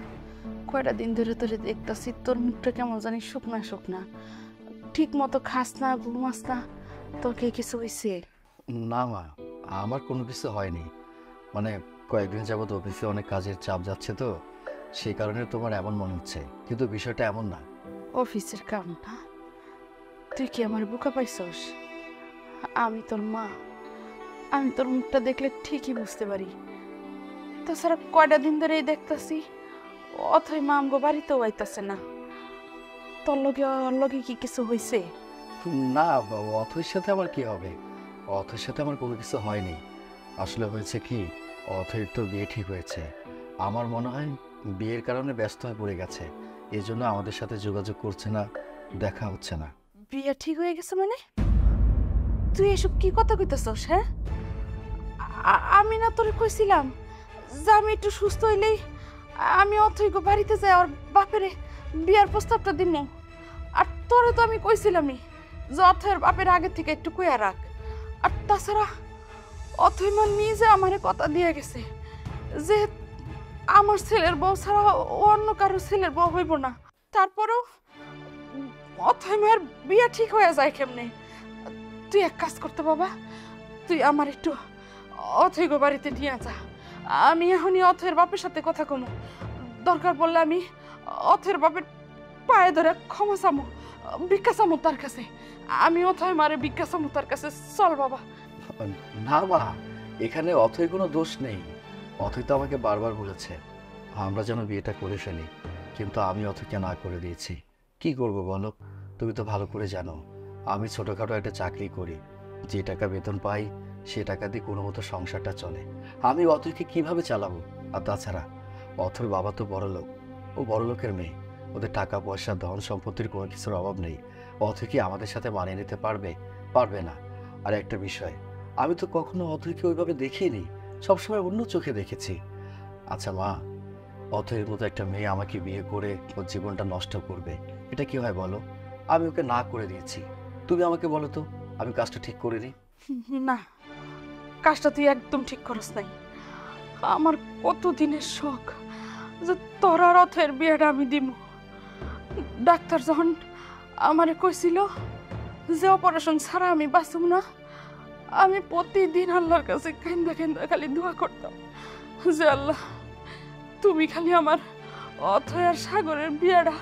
কয়টা দিন ধরে তোরে দেখতাছি, তোর মুখটা কেমন জানি শুকনা শুকনা, ঠিক মতো খাস না, ঘুমাস না, তোর কি কিছু হয়েছে? না মা, আমার কোনো কিছু হয়নি, মানে কয়েকদিন যাবত অফিসে অনেক কাজের চাপ যাচ্ছে তো, সেই কারণে তোমার এমন মনে হচ্ছে, কিন্তু বিষয়টা এমন না। অফিসের কাম না? তুই কি আমার বোকা পাইছস? আমি তোর মা, আমি তোর মুখটা দেখলে ঠিকই বুঝতে পারি। তাছাড়া কয়টা দিন ধরে দেখতাছি অথই মা আমগো বাড়িতেও আইতাছে না। তোর লগে ওর লগে কি কিছু হয়েছে? না বাবা, অথৈর সাথে আমার কি হবে? অথৈর সাথে আমার কোনো কিছু হয়নি। আসলে হয়েছে কি, অথৈর তো বিয়ে ঠিক হয়েছে, আমার মনে হয় বিয়ের কারণে ব্যস্ত হয়ে পড়ে গেছে, এই জন্য আমাদের সাথে যোগাযোগ করছে না, দেখা হচ্ছে না। বিয়ে ঠিক হয়ে গেছে মানে? তুই এসব কি কথা কইতাছস? হ্যাঁ, আমি না তোরে কইছিলাম যে আমি একটু সুস্থ হইলেই আমি অথৈকে বাড়িতে যাই আর বাপেরে বিয়ার প্রস্তাবটা দিব। আর তোরে তো আমি কইছিলামই যে অথৈর বাপের আগে থেকে একটু কইয়া রাখ। আর তাছাড়া অথৈ মা নিজে আমারে কথা দিয়ে গেছে যে আমার ছেলের বউ ছাড়া অন্য কারো ছেলের বউ হইব না। তারপরেও অথৈ মায়ের বিয়ে ঠিক হয়ে যায় কেমনে? তুই এক কাজ করতে বাবা, তুই আমার একটু অথৈ গো বাড়িতে নিয়ে যা। আমি এখনই অথৈর বাপের সাথে কথা কমু, দরকার পড়লে আমি অথৈর বাপের পায়ে ধরে ক্ষমা চামু, ভিক্ষা চামু তার কাছে। আমি অথৈ মারে ভিক্ষা চামু তার কাছে। চল বাবা। না মা, এখানে অথৈ কোনো দোষ নেই। অথৈ তো আমাকে বারবার বলেছে আমরা যেন বিয়েটা করে ফেলি, কিন্তু আমি অথৈকে না করে দিয়েছি। কি করব বলো? তুমি তো ভালো করে জানো আমি ছোটখাটো একটা চাকরি করি, যে টাকা বেতন পাই সে টাকা দিয়ে কোনো মতো সংসারটা চলে। আমি অথৈকে কিভাবে চালাবো? আর তাছাড়া অথৈর বাবা তো বড়লোক, ও বড়লোকের মেয়ে, ওদের টাকা পয়সা ধন সম্পত্তির কোনো কিছুর অভাব নেই। অথৈ কি আমাদের সাথে মানিয়ে নিতে পারবে? পারবে না। আর একটা বিষয়, আমি তো কখনো অথৈকে ওইভাবে দেখিনি, সবসময় অন্য চোখে দেখেছি। আচ্ছা মা, অথৈর মতো একটা মেয়ে আমাকে বিয়ে করে ওর জীবনটা নষ্ট করবে, এটা কি হয় বলো? আমি ওকে না করে দিয়েছি, তুমি আমাকে বলো তো আমি কাজটা ঠিক করে দিই? না, কাজটা তুই একদম ঠিক করস নাই। আমার কত দিনের শখ যে তোর আর অথৈর বিয়েটা আমি দিব। ডাক্তার যখন আমারে কইছিল যে অপারেশন ছাড়া আমি বাঁচব না, আমি প্রতিদিন আল্লাহর কাছে কান্দা কান্দা খালি দোয়া করতাম যে আল্লাহ তুমি খালি আমার অথৈ আর সাগরের বিয়েটা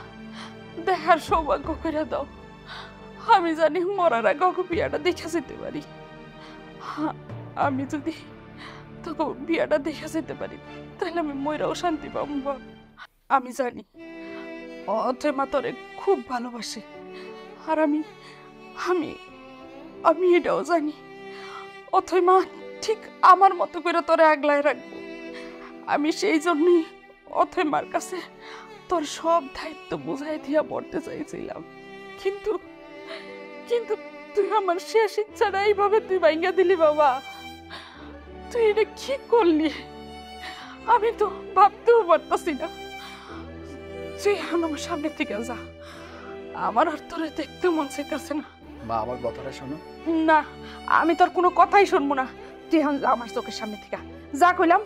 দেখার সৌভাগ্য করে দাও। আমি জানি মরার আগে ওকে বিয়েটা দেখে যেতে পারি। আমি যদি তোকে বিয়েটা দেখে যেতে পারি তাহলে আমি ময়রাও শান্তি পাবো। আমি জানি অথৈ মা তোরে খুব ভালোবাসে, আর আমি আমি আমি এটাও জানি অথৈ মা ঠিক আমার মতো করে তোরে আগলায় রাখবো। আমি সেই জন্যই অথৈ মার কাছে তোর সব দায়িত্ব বুঝাই দিয়া পড়তে চাইছিলাম, কিন্তু কিন্তু তুই আমার শেষ ইচ্ছাটা এইভাবে তুই ভাঙ্গা দিলি বাবা। তুই এটা কি করলি? আমি তো ভাবতেও পারতাছি না। তুই এখন আমার সামনে থেকে যা, আমার আর তোরে দেখতে মন চাইতেছে না। মা আমার কথাটা শোনো। না, আমি তোর কোনো কথাই শুনবো না। তুই এখন যা আমার চোখের সামনে থেকে, যা কইলাম।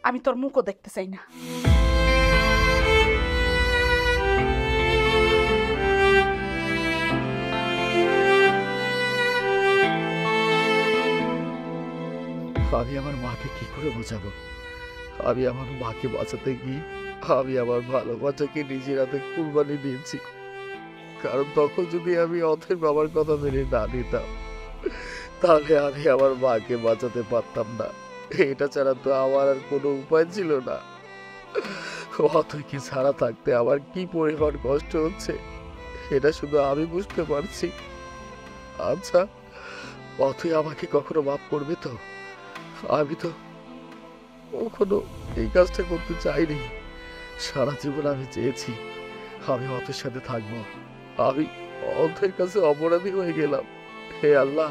আমি তোর মুখও দেখতে চাই না। আমি আমার মাকে কি করে বোঝাবো? আমি আমার মাকে বাঁচাতে গিয়ে আমি আমার ভালোবাসাকে নিজের হাতে কুরবানি দিয়েছি। কারণ তখন যদি আমি অথের বাবার কথা মেনে না নিতাম, তাহলে আমি আমার মাকে বাঁচাতে পারতাম না। এটা ছাড়া তো আমার আর কোনো উপায় ছিল না। অথৈকে ছাড়া থাকতে আমার কি পরিমাণ কষ্ট হচ্ছে এটা শুধু আমি বুঝতে পারছি। আচ্ছা, অথৈ আমাকে কখনো মাফ করবে তো? আমি তো কখনো এই কাজটা করতে চাইনি। সারা জীবন আমি চেয়েছি আমি অথের সাথে থাকবো। আমি অথের কাছে অপরাধী হয়ে গেলাম। হে আল্লাহ,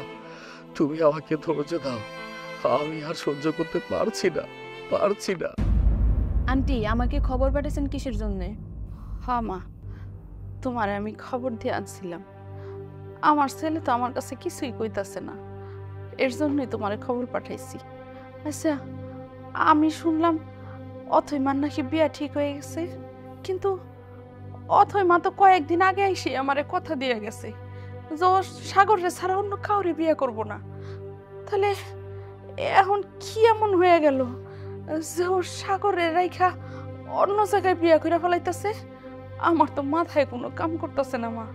তুমি আমাকে ধৈর্য দাও। আমি আর সহ্য করতে পারছি না। আন্টি, আমাকে খবর পাঠাচ্ছেন কিসের জন্য? হ্যাঁ মা, তোমার আমি খবর দিয়ে আনছিলাম। আমার ছেলে তো আমার কাছে কিছুই কইতাছে না, এর জন্যই তোমার খবর পাঠাইছি। আচ্ছা, আমি শুনলাম অথৈ মার নাকি বিয়া ঠিক হয়ে গেছে, কিন্তু অথৈ মা তো কয়েকদিন আগে এসে আমারে কথা দিয়ে গেছে যে ও সাগরে ছাড়া অন্য কাউরে বিয়ে করব না। তাহলে এখন কি এমন হয়ে গেল যে ও সাগরে রাইখা অন্য জায়গায় বিয়ে করে ফেলাইতেছে? আমার তো মাথায় কোনো কাম করতেছে না মা।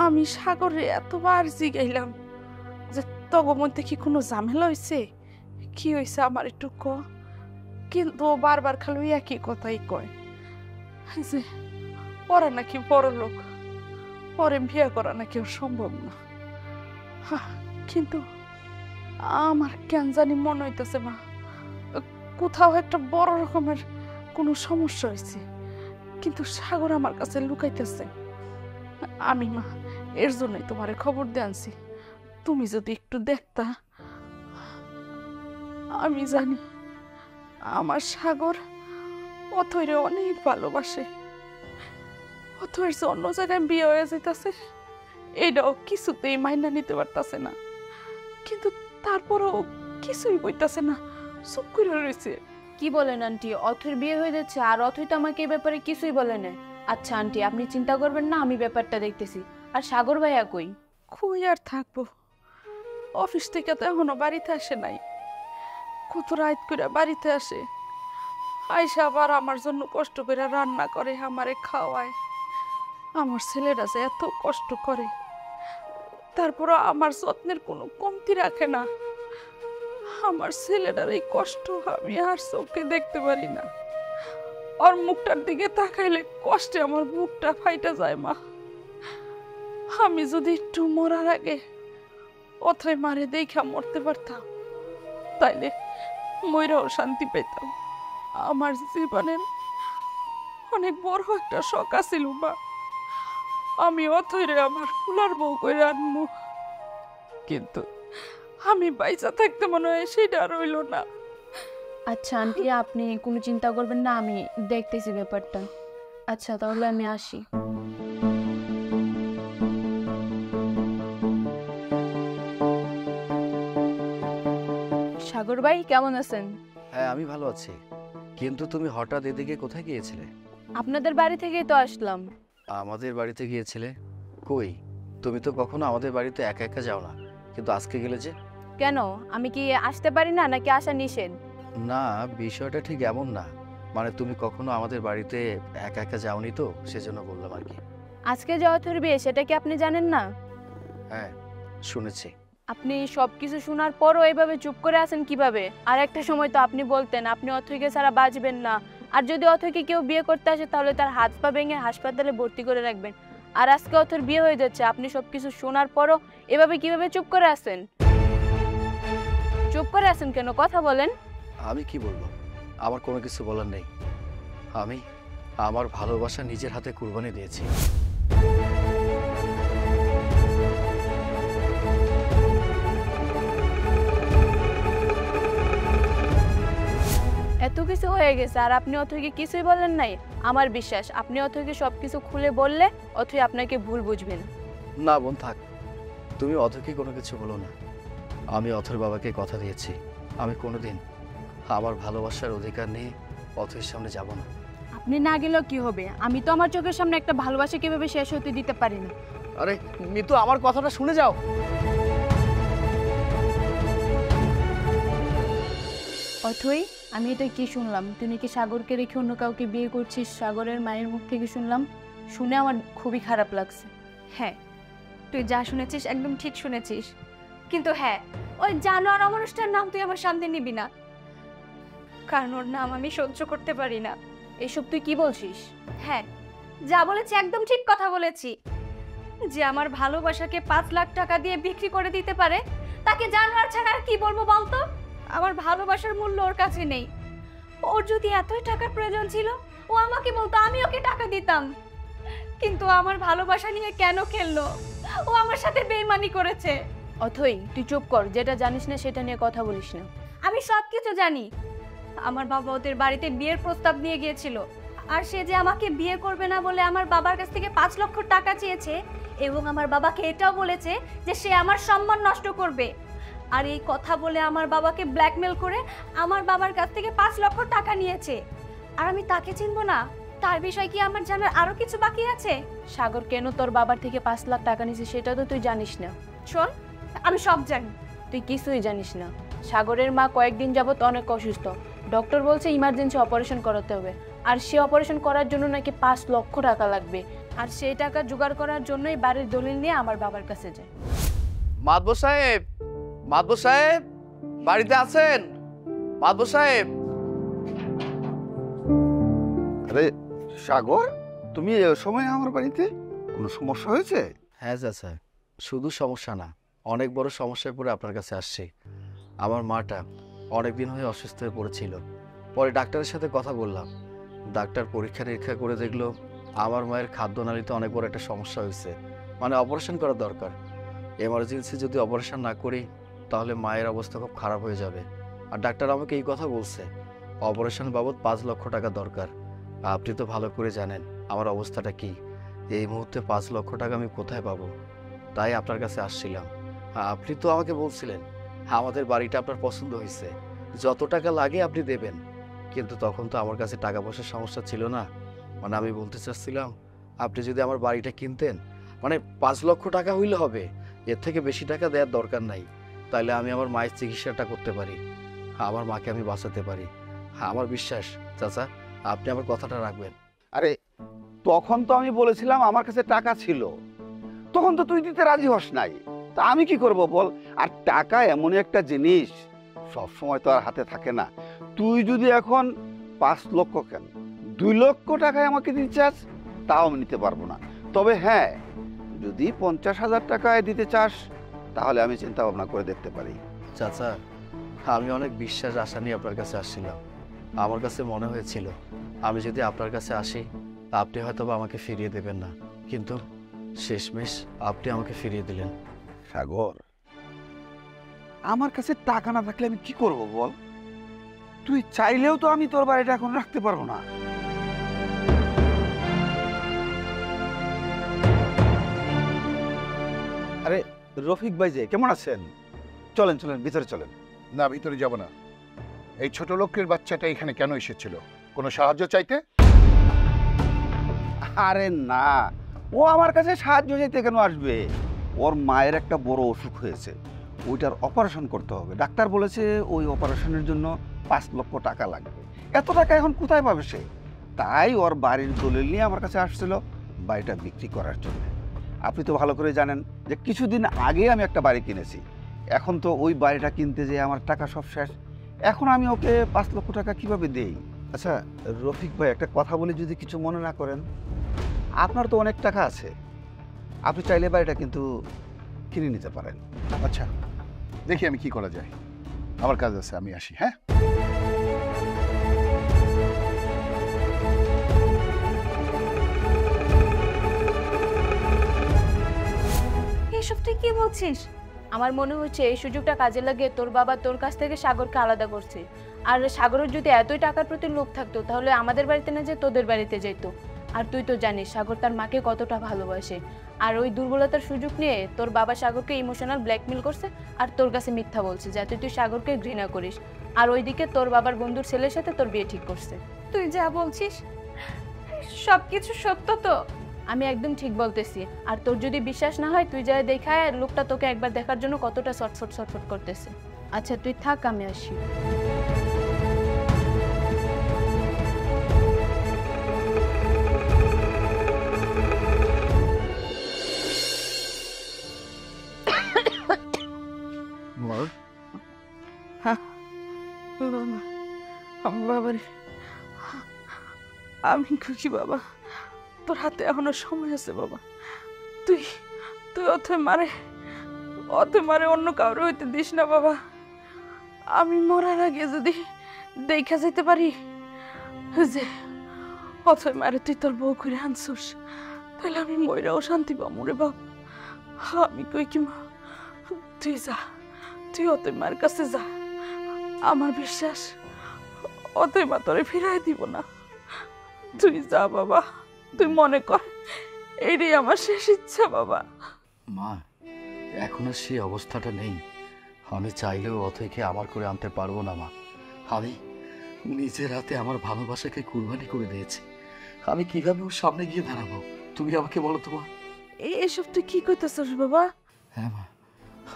আমি সাগরে এতবার জিগাইলাম যে তগর মধ্যে কি কোনো ঝামেলা হয়েছে, কি হয়েছে আমার একটু ক, কিন্তু ও বারবার খালি একই কথাই কয় যে ওরা নাকি বড় লোক, পরে বিয়ে করা নাকি ওর সম্ভব না। কিন্তু আমার কেন জানি মনে হইতেছে মা, কোথাও একটা বড় রকমের কোনো সমস্যা হয়েছে, কিন্তু সাগর আমার কাছে লুকাইতেছে। আমি মা এর জন্যই তোমারে খবর দিয়ে আনছি। তুমি যদি একটু দেখতা। আমি জানি আমার সাগর অথৈরে অনেক ভালোবাসে। অথৈর যে অন্য জায়গায় বিয়ে হয়ে যেতেছে এইটাও কিছুতেই মাইনা নিতে পারতাছে না, কিন্তু তারপরও কিছুই কইতাছে না, চুপ করে রয়েছে। কি বলেন আন্টি? অথৈর বিয়ে হয়ে যাচ্ছে আর অথৈ তো আমাকে এই ব্যাপারে কিছুই বলে না। আচ্ছা আন্টি, আপনি চিন্তা করবেন না, আমি ব্যাপারটা দেখতেছি। আর সাগর ভাইয়া কই? কই আর থাকবো, অফিস থেকে তো এখনো বাড়িতে আসে নাই। কত রাত করে বাড়িতে আসে, আইসা আবার আমার জন্য কষ্ট করে রান্না করে আমারে খাওয়ায়। আমার ছেলেরা যে এত কষ্ট করে, তারপরও আমার যত্নের কোনো কমতি রাখে না। আমার ছেলেটার এই কষ্ট আমি আর চোখে দেখতে পারি না। ওর মুখটার দিকে তাকাইলে কষ্টে আমার বুকটা ফাইটা যায় মা। আমি যদি একটু মরার আগে অথৈ মারে দেখা মরতে পারতাম, তাইলে মইরাও শান্তি পেতাম। আমার জীবনের অনেক বড় একটা শখ আছিল মা, আমি অথৈরে আমার ফুলার বউ করে আনবো, কিন্তু আমি বাইচা থাকতে মনে হয় সেটা রইল না। আচ্ছা আন্টি, আপনি কোনো চিন্তা করবেন না, আমি দেখতেছি ব্যাপারটা। আচ্ছা তাহলে আমি আসি। সাগর ভাই কেমন আছেন? হ্যাঁ, আমি ভালো আছি। কিন্তু তুমি হঠাৎ এদিকে কোথায় গিয়েছিলে? আপনাদের বাড়ি থেকেই তো আসলাম। আমাদের বাড়িতে গিয়েছিলে? কই, তুমি তো কখনো আমাদের বাড়িতে একা একা যাও না, কিন্তু আজকে গেলে যে? কেন, আমি কি আসতে পারি না নাকি আসা নিষেধ? না, বিষয়টা ঠিক এমন না। মানে তুমি কখনো আমাদের বাড়িতে একা একা যাওনি তো, সেজন্য বললাম আর কি। আজকে যে অথৈর বিয়ে সেটা কি আপনি জানেন না? হ্যাঁ, শুনেছি। আপনি সবকিছু শোনার পরও এইভাবে চুপ করে আছেন কিভাবে? আর একটা সময় তো আপনি বলতেন আপনি অথৈকে ছাড়া বাঁচবেন না, আর যদি অথৈকে কেউ বিয়ে করতে আসে তাহলে তার হাত পা ভেঙে হাসপাতালে ভর্তি করে রাখবেন। আর আজকে অথৈর বিয়ে হয়ে যাচ্ছে, আপনি সবকিছু শোনার পরও এভাবে কিভাবে চুপ করে আছেন? চুপ করে আছেন কেন? কথা বলেন। আমি কি বলবো? আমার কোনো কিছু বলার নেই। আমি আমার ভালোবাসা নিজের হাতে কুরবানি দিয়েছি। এত কিছু হয়ে গেছে আর আপনি অথৈকে কিছুই বলেন নাই? আমার বিশ্বাস আপনি অথৈকে সবকিছু খুলে বললে অথৈ আপনাকে ভুল বুঝবেন। না বোন থাক, তুমি অথৈকে কোনো কিছু বলো না। আমি অথৈর বাবাকে কথা দিয়েছি আমি কোনোদিন আমার ভালোবাসার অধিকার নিয়ে অথৈর সামনে যাব না। আপনি না গেলেও কি হবে? আমি তো আমার চোখের সামনে একটা ভালোবাসা কিভাবে শেষ হতে দিতে পারি না। আরে মিতু, আমার কথাটা শুনে যাও। অথৈ, আমি এটা কি শুনলাম? তুই নাকি সাগরকে রেখে অন্য কাউকে বিয়ে করছিস? সাগরের মায়ের মুখ থেকে শুনলাম, শুনে আমার খুবই খারাপ লাগছে। হ্যাঁ, তুই যা শুনেছিস একদম ঠিক শুনেছিস, কিন্তু হ্যাঁ, ওই জানোয়ার অমানুষটার নাম তুই আমার সামনে নিবি না, কারণ ওর নাম আমি সহ্য করতে পারি না। এসব তুই কি বলছিস? হ্যাঁ, যা বলেছি একদম ঠিক কথা বলেছি। যে আমার ভালোবাসাকে 5 লাখ টাকা দিয়ে বিক্রি করে দিতে পারে, তাকে জানোয়ার ছাড়া আর কি বলবো বলতো? আমার ভালোবাসার মূল্য ওর কাছে নেই। ওর যদি এতই টাকার প্রয়োজন ছিল, ও আমাকে বলতো, আমি ওকে টাকা দিতাম। কিন্তু আমার ভালোবাসা নিয়ে কেন খেললো? ও আমার সাথে বেইমানি করেছে। অথৈ, তুই চুপ কর, যেটা জানিস না সেটা নিয়ে কথা বলিস না। আমি সবকিছু জানি। আমার বাবা ওদের বাড়িতে বিয়ের প্রস্তাব নিয়ে গিয়েছিল, আর সে যে আমাকে বিয়ে করবে না বলে আমার বাবার কাছ থেকে 5 লক্ষ টাকা চেয়েছে, এবং আমার বাবাকে এটাও বলেছে যে সে আমার সম্মান নষ্ট করবে। আর এই কথা বলে আমার বাবাকে ব্ল্যাকমেল করে আমার বাবার কাছ থেকে 5 লক্ষ টাকা নিয়েছে। আর আমি তাকে চিনবো না? তার বিষয় কি আমার জানার আরো কিছু বাকি আছে? সাগর কেন তোর বাবার থেকে 5 লাখ টাকা নিয়েছে সেটা তো তুই জানিস না। শোন, আমি সব জানি। তুই কিছুই জানিস না। সাগরের মা কয়েকদিন যাবত অনেক অসুস্থ, ডক্টর বলছে ইমার্জেন্সি অপারেশন করাতে হবে, আর সে অপারেশন করার জন্য নাকি 5 লক্ষ টাকা লাগবে। আর সেই টাকা জোগাড় করার জন্যই বাড়ির দলিল নিয়ে আমার বাবার কাছে যায়। মাতবর সাহেব, মাতবর সাহেব বাড়িতে আছেন? মাতবর সাহেব। আরে সাগর, তুমি এ সময় আমার বাড়িতে? কোনো সমস্যা হয়েছে? হ্যাঁ চাচা, শুধু সমস্যা না, অনেক বড় সমস্যায় পড়ে আপনার কাছে আসছি। আমার মাটা অনেক দিন হয়ে অসুস্থ হয়ে পড়েছিল। পরে ডাক্তারের সাথে কথা বললাম। ডাক্তার পরীক্ষা নিরীক্ষা করে দেখলো আমার মায়ের খাদ্যনালীতে অনেক বড় একটা সমস্যা হয়েছে, মানে অপারেশন করা দরকার। এমার্জেন্সি যদি অপারেশন না করি তাহলে মায়ের অবস্থা খুব খারাপ হয়ে যাবে। আর ডাক্তার আমাকে এই কথা বলছে, অপারেশন বাবদ 5 লক্ষ টাকা দরকার। আপনি তো ভালো করে জানেন আমার অবস্থাটা কি। এই মুহূর্তে 5 লক্ষ টাকা আমি কোথায় পাবো? তাই আপনার কাছে আসছিলাম। আপনি তো আমাকে বলছিলেন আমাদের বাড়িটা আপনার পছন্দ হয়েছে, যত টাকা লাগে আপনি দেবেন। কিন্তু তখন তো আমার কাছে টাকা পয়সার সমস্যা ছিল না। মানে আমি বলতে চাচ্ছিলাম আপনি যদি আমার বাড়িটা কিনতেন, মানে 5 লক্ষ টাকা হইলে হবে, এর থেকে বেশি টাকা দেওয়ার দরকার নাই। তাইলে আমি আমার মায়ের চিকিৎসাটা করতে পারি, আমার মাকে আমি বাঁচাতে পারি। আমার বিশ্বাস চাচা আপনি আমার কথাটা রাখবেন। আরে তখন তো আমি বলেছিলাম আমার কাছে টাকা ছিল, তখন তো তুই দিতে রাজি হস নাই। তা আমি কি করব বল? আর টাকা এমন একটা জিনিস সব সময় তো আর হাতে থাকে না। তুই যদি এখন 5 লক্ষ কেন 2 লক্ষ টাকায় আমাকে দিতে চাস, তাও আমি নিতে পারবো না। তবে হ্যাঁ, যদি 50,000 টাকায় দিতে চাস তাহলে আমি চিন্তা ভাবনা করে দেখতে পারি। চাচা আমি অনেক বিশ্বাস আশা নিয়ে আপনার কাছে আসছিলাম। আমার কাছে মনে হয়েছিল আমি যদি আপনার কাছে আসি আপনি হয়তো বা আমাকে ফিরিয়ে দেবেন না, কিন্তু শেষমেশ আপনি আমাকে ফিরিয়ে দিলেন। সাগর, আমার কাছে টাকা না থাকলে আমি কি করব বল? তুই চাইলেও তো আমি তোর বাড়িটা এখন রাখতে পারবো না। আরে রফিক ভাই যে কেমন আছেন? চলেন চলেন ভিতরে চলেন। না, ভিতরে যাব না। এই ছোট লোকের বাচ্চাটা এখানে কেন এসেছিল? কোনো সাহায্য চাইতে? আরে না, ও আমার কাছে সাহায্য চাইতে কেন আসবে? ওর মায়ের একটা বড় অসুখ হয়েছে, ওইটার অপারেশন করতে হবে। ডাক্তার বলেছে ওই অপারেশনের জন্য 5 লক্ষ টাকা লাগবে। এত টাকা এখন কোথায় পাবে সে? তাই ওর বাড়ির দলিল নিয়ে আমার কাছে আসছিল বাড়িটা বিক্রি করার জন্য। আপনি তো ভালো করে জানেন যে কিছুদিন আগে আমি একটা বাড়ি কিনেছি। এখন তো ওই বাড়িটা কিনতে যেয়ে আমার টাকা সব শেষ। এখন আমি ওকে 5 লক্ষ টাকা কিভাবে দেই? আচ্ছা রফিক ভাই, একটা কথা বলে যদি কিছু মনে না করেন, আপনার তো অনেক টাকা আছে, আপনি চাইলে বাড়িটা কিন্তু কিনে নিতে পারেন। আচ্ছা, দেখি আমি কি করা যায়। আমার কাজ আছে, আমি আসি। হ্যাঁ, এসব তুই কি বলছিস? আমার মনে হচ্ছে এই সুযোগটা কাজে লাগিয়ে তোর বাবা তোর কাছ থেকে সাগরকে আলাদা করছে। আর সাগরের যদি এতই টাকার প্রতি লোভ থাকতো তাহলে আমাদের বাড়িতে না যে তোদের বাড়িতে যেত। আর তুই তো জানিস সাগর তার মাকে কতটা ভালোবাসে। আর ওই দুর্বলতার সুযোগ নিয়ে তোর বাবা সাগরকে ইমোশনাল ব্ল্যাকমেল করছে আর তোর কাছে মিথ্যা বলছে যাতে তুই সাগরকে ঘৃণা করিস। আর ওইদিকে তোর বাবার বন্ধুর ছেলের সাথে তোর বিয়ে ঠিক করছে। তুই যা বলছিস সবকিছু সত্য তো? আমি একদম ঠিক বলতেছি। আর তোর যদি বিশ্বাস না হয় তুই যা দেখায় লোকটা তোকে একবার দেখার জন্য কতটা ছটফট করতেছে। আচ্ছা তুই থাক, আমি আসি। বাবারে আমি খুশি বাবা, তোর হাতে এখনো সময় আছে বাবা। তুই তুই অথে মারে অন্য কাউরে হইতে দিস না বাবা। আমি মরার আগে যদি দেখা যেতে পারি যে অথয় মারে তুই তোর বউ করে আনছোস, তাহলে আমি ময়রাও শান্তি পাবো রে বাবা। আমি কই কি মা, তুই যা, তুই অথয় মার কাছে যা। আমার বিশ্বাস অতই মা তোরে ফিরাই দিব না। তুই যা বাবা, তুই মনে কর এটাই আমার শেষ ইচ্ছা বাবা। মা, এখন আর সেই অবস্থাটা নেই। আমি চাইলেও অথৈকে আমার করে আনতে পারবো না মা। আমি নিজের হাতে আমার ভালোবাসাকে কুরবানি করে দিয়েছি। আমি কিভাবে ওর সামনে গিয়ে দাঁড়াবো তুমি আমাকে বলো তো মা। এসব তুই কি করতেছিস বাবা? হ্যাঁ মা,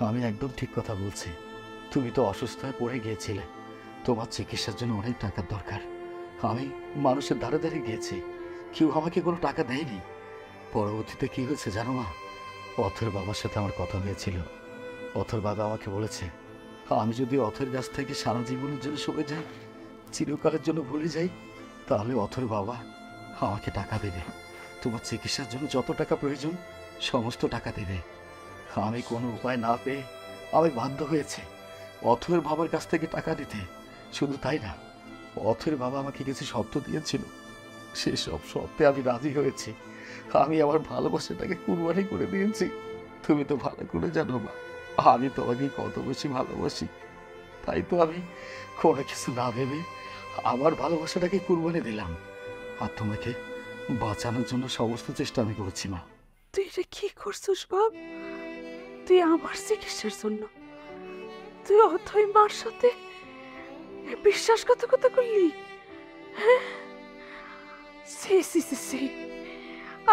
আমি একদম ঠিক কথা বলছি। তুমি তো অসুস্থ হয়ে পড়ে গিয়েছিলে, তোমার চিকিৎসার জন্য অনেক টাকার দরকার। আমি মানুষের ধারে ধারে গিয়েছি, কেউ আমাকে কোনো টাকা দেয়নি। পরবর্তীতে কি হয়েছে জানো মা? অথর বাবার সাথে আমার কথা হয়েছিল। অথর বাবা আমাকে বলেছে আমি যদি অথর কাছ থেকে সারা জীবনের জন্য সরে যাই, চিরকালের জন্য ভুলে যাই, তাহলে অথর বাবা আমাকে টাকা দেবে। তোমার চিকিৎসার জন্য যত টাকা প্রয়োজন সমস্ত টাকা দেবে। আমি কোনো উপায় না পেয়ে আমি বাধ্য হয়েছে অথর বাবার কাছ থেকে টাকা নিতে। শুধু তাই না, অথর বাবা আমাকে কিছু শর্ত দিয়েছিল, সেসব শর্তে আমি রাজি হয়েছি। আমি আমার ভালোবাসাটাকে কুরবানি করে দিয়েছি। তুমি তো ভালো করে জানো মা, আমি তোমাকে কত বেশি ভালোবাসি। তাই তো আমি কোনো কিছু না ভেবে আমার ভালোবাসাটাকে কুরবানি দিলাম। আর তোমাকে বাঁচানোর জন্য সমস্ত চেষ্টা আমি করেছি মা। তুই এটা কি করছিস বাপ? তুই আমার চিকিৎসার জন্য তুই অথই মার সাথে বিশ্বাসঘাতকতা করলি? হ্যাঁ,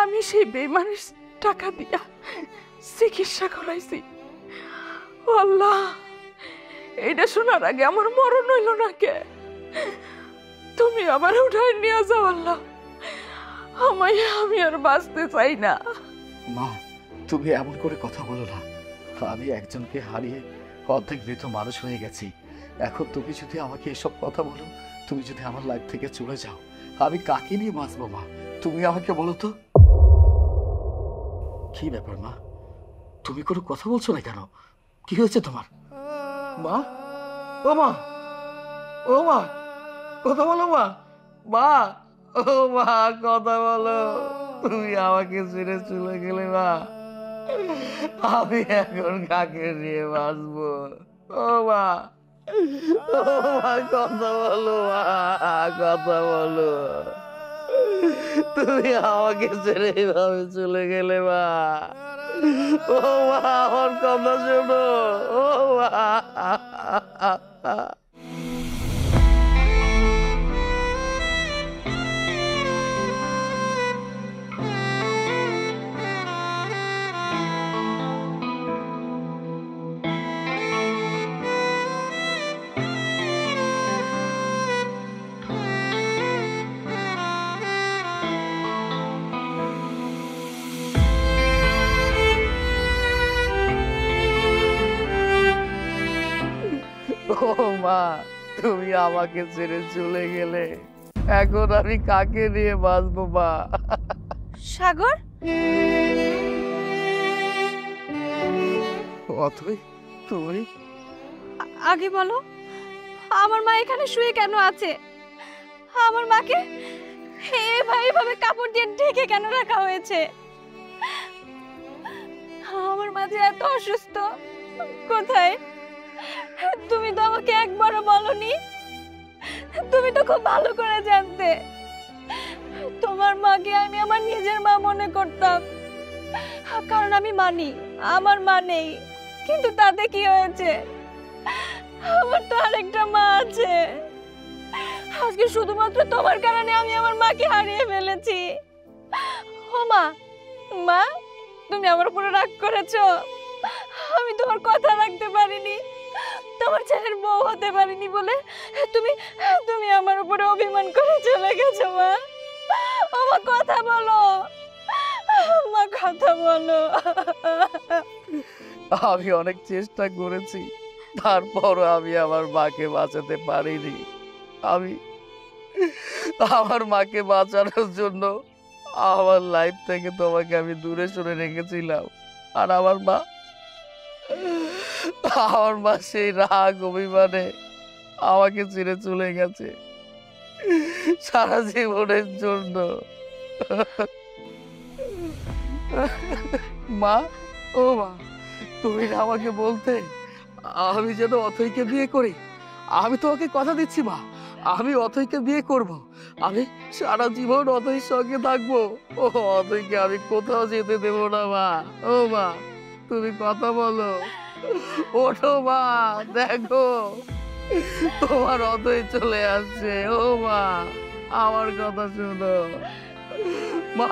আমি সেই বেমানের টাকা দিয়া চিকিৎসা করাইছি। আল্লাহ, এটা শোনার আগে আমার মরণ হইল না কে? তুমি আবার উঠায় নিয়ে যাও আল্লাহ, আমি আর বাঁচতে চাই না। মা, তুমি এমন করে কথা বলো না। আমি একজনকে হারিয়ে অর্ধেক মৃত মানুষ হয়ে গেছি। এখন তুমি যদি আমাকে এসব কথা বলো, তুমি যদি আমার লাইফ থেকে চলে যাও, আমি কাকে নিয়ে বাঁচবো মা? তুমি আমাকে বলো তো। কি ব্যাপার মা, তুমি কোনো কথা বলছো না কেন? কি হয়েছে তোমার? মা, ও মা, ও মা, কথা বলো মা। মা, ও মা, কথা বলো। তুমি আমাকে ছেড়ে চলে গেলে মা, আমি এখন কাকে নিয়ে বাঁচবো? ও মা, ও মা, কথা বলো মা, কথা বলো। তুমি আমাকে ছেড়ে এভাবে চলে গেলে মা। ও মা, আমার কথা শোনো। ও মা। ও মা, তুমি আমাকে ছেড়ে চলে গেলে, এখন আমি কাকে নিয়ে বাঁচবো মা? সাগর, অথই, তুমি আগে বলো আমার মা এখানে শুয়ে কেন আছে? আমার মাকে এভাবে কাপড় দিয়ে ঢেকে কেন রাখা হয়েছে? আমার মা যে এত অসুস্থ কোথায়? তুমি তো আমাকে একবারও বলনি। তুমি তো খুব ভালো করে জানতে তোমার মাকে আমি আমার নিজের মা মনে করতাম, কারণ আমি মানি আমার মা নেই। কিন্তু তাতে কি হয়েছে, আমার তো আরেকটা মা আছে। আজকে শুধুমাত্র তোমার কারণে আমি আমার মাকে হারিয়ে ফেলেছি। ও মা, মা তুমি আমার উপরে রাগ করেছো? আমি তোমার কথা রাখতে পারিনি, তোমার ছেলের বউ হতে পারিনি বলে তুমি তুমি আমার উপরে অভিমান করে চলে গেছো। মা, ও মা কথা বলো, মা কথা বলো। আমি অনেক চেষ্টা করেছি, তারপরও আমি আমার মাকে বাঁচাতে পারিনি। আমি আমার মাকে বাঁচানোর জন্য আমার লাইফ থেকে তোমাকে আমি দূরে সরে রেখেছিলাম। আর আমার মা সেই রাগ অভিমানে আমাকে ছেড়ে চলে গেছে সারা জীবনের জন্য। মা, ও মা, তুমি না আমাকে বলতে আমি যেন অথৈকে বিয়ে করি? আমি তোমাকে কথা দিচ্ছি মা, আমি অথৈকে বিয়ে করব। আমি সারা জীবন অথৈর সঙ্গে থাকবো। ও অথৈকে আমি কোথাও যেতে দেবো না মা। ও মা, তুমি কথা বলো, ওঠো মা, দেখো তোমার অথৈ চলে আসছে। ও মা, আমার কথা শোনো মা।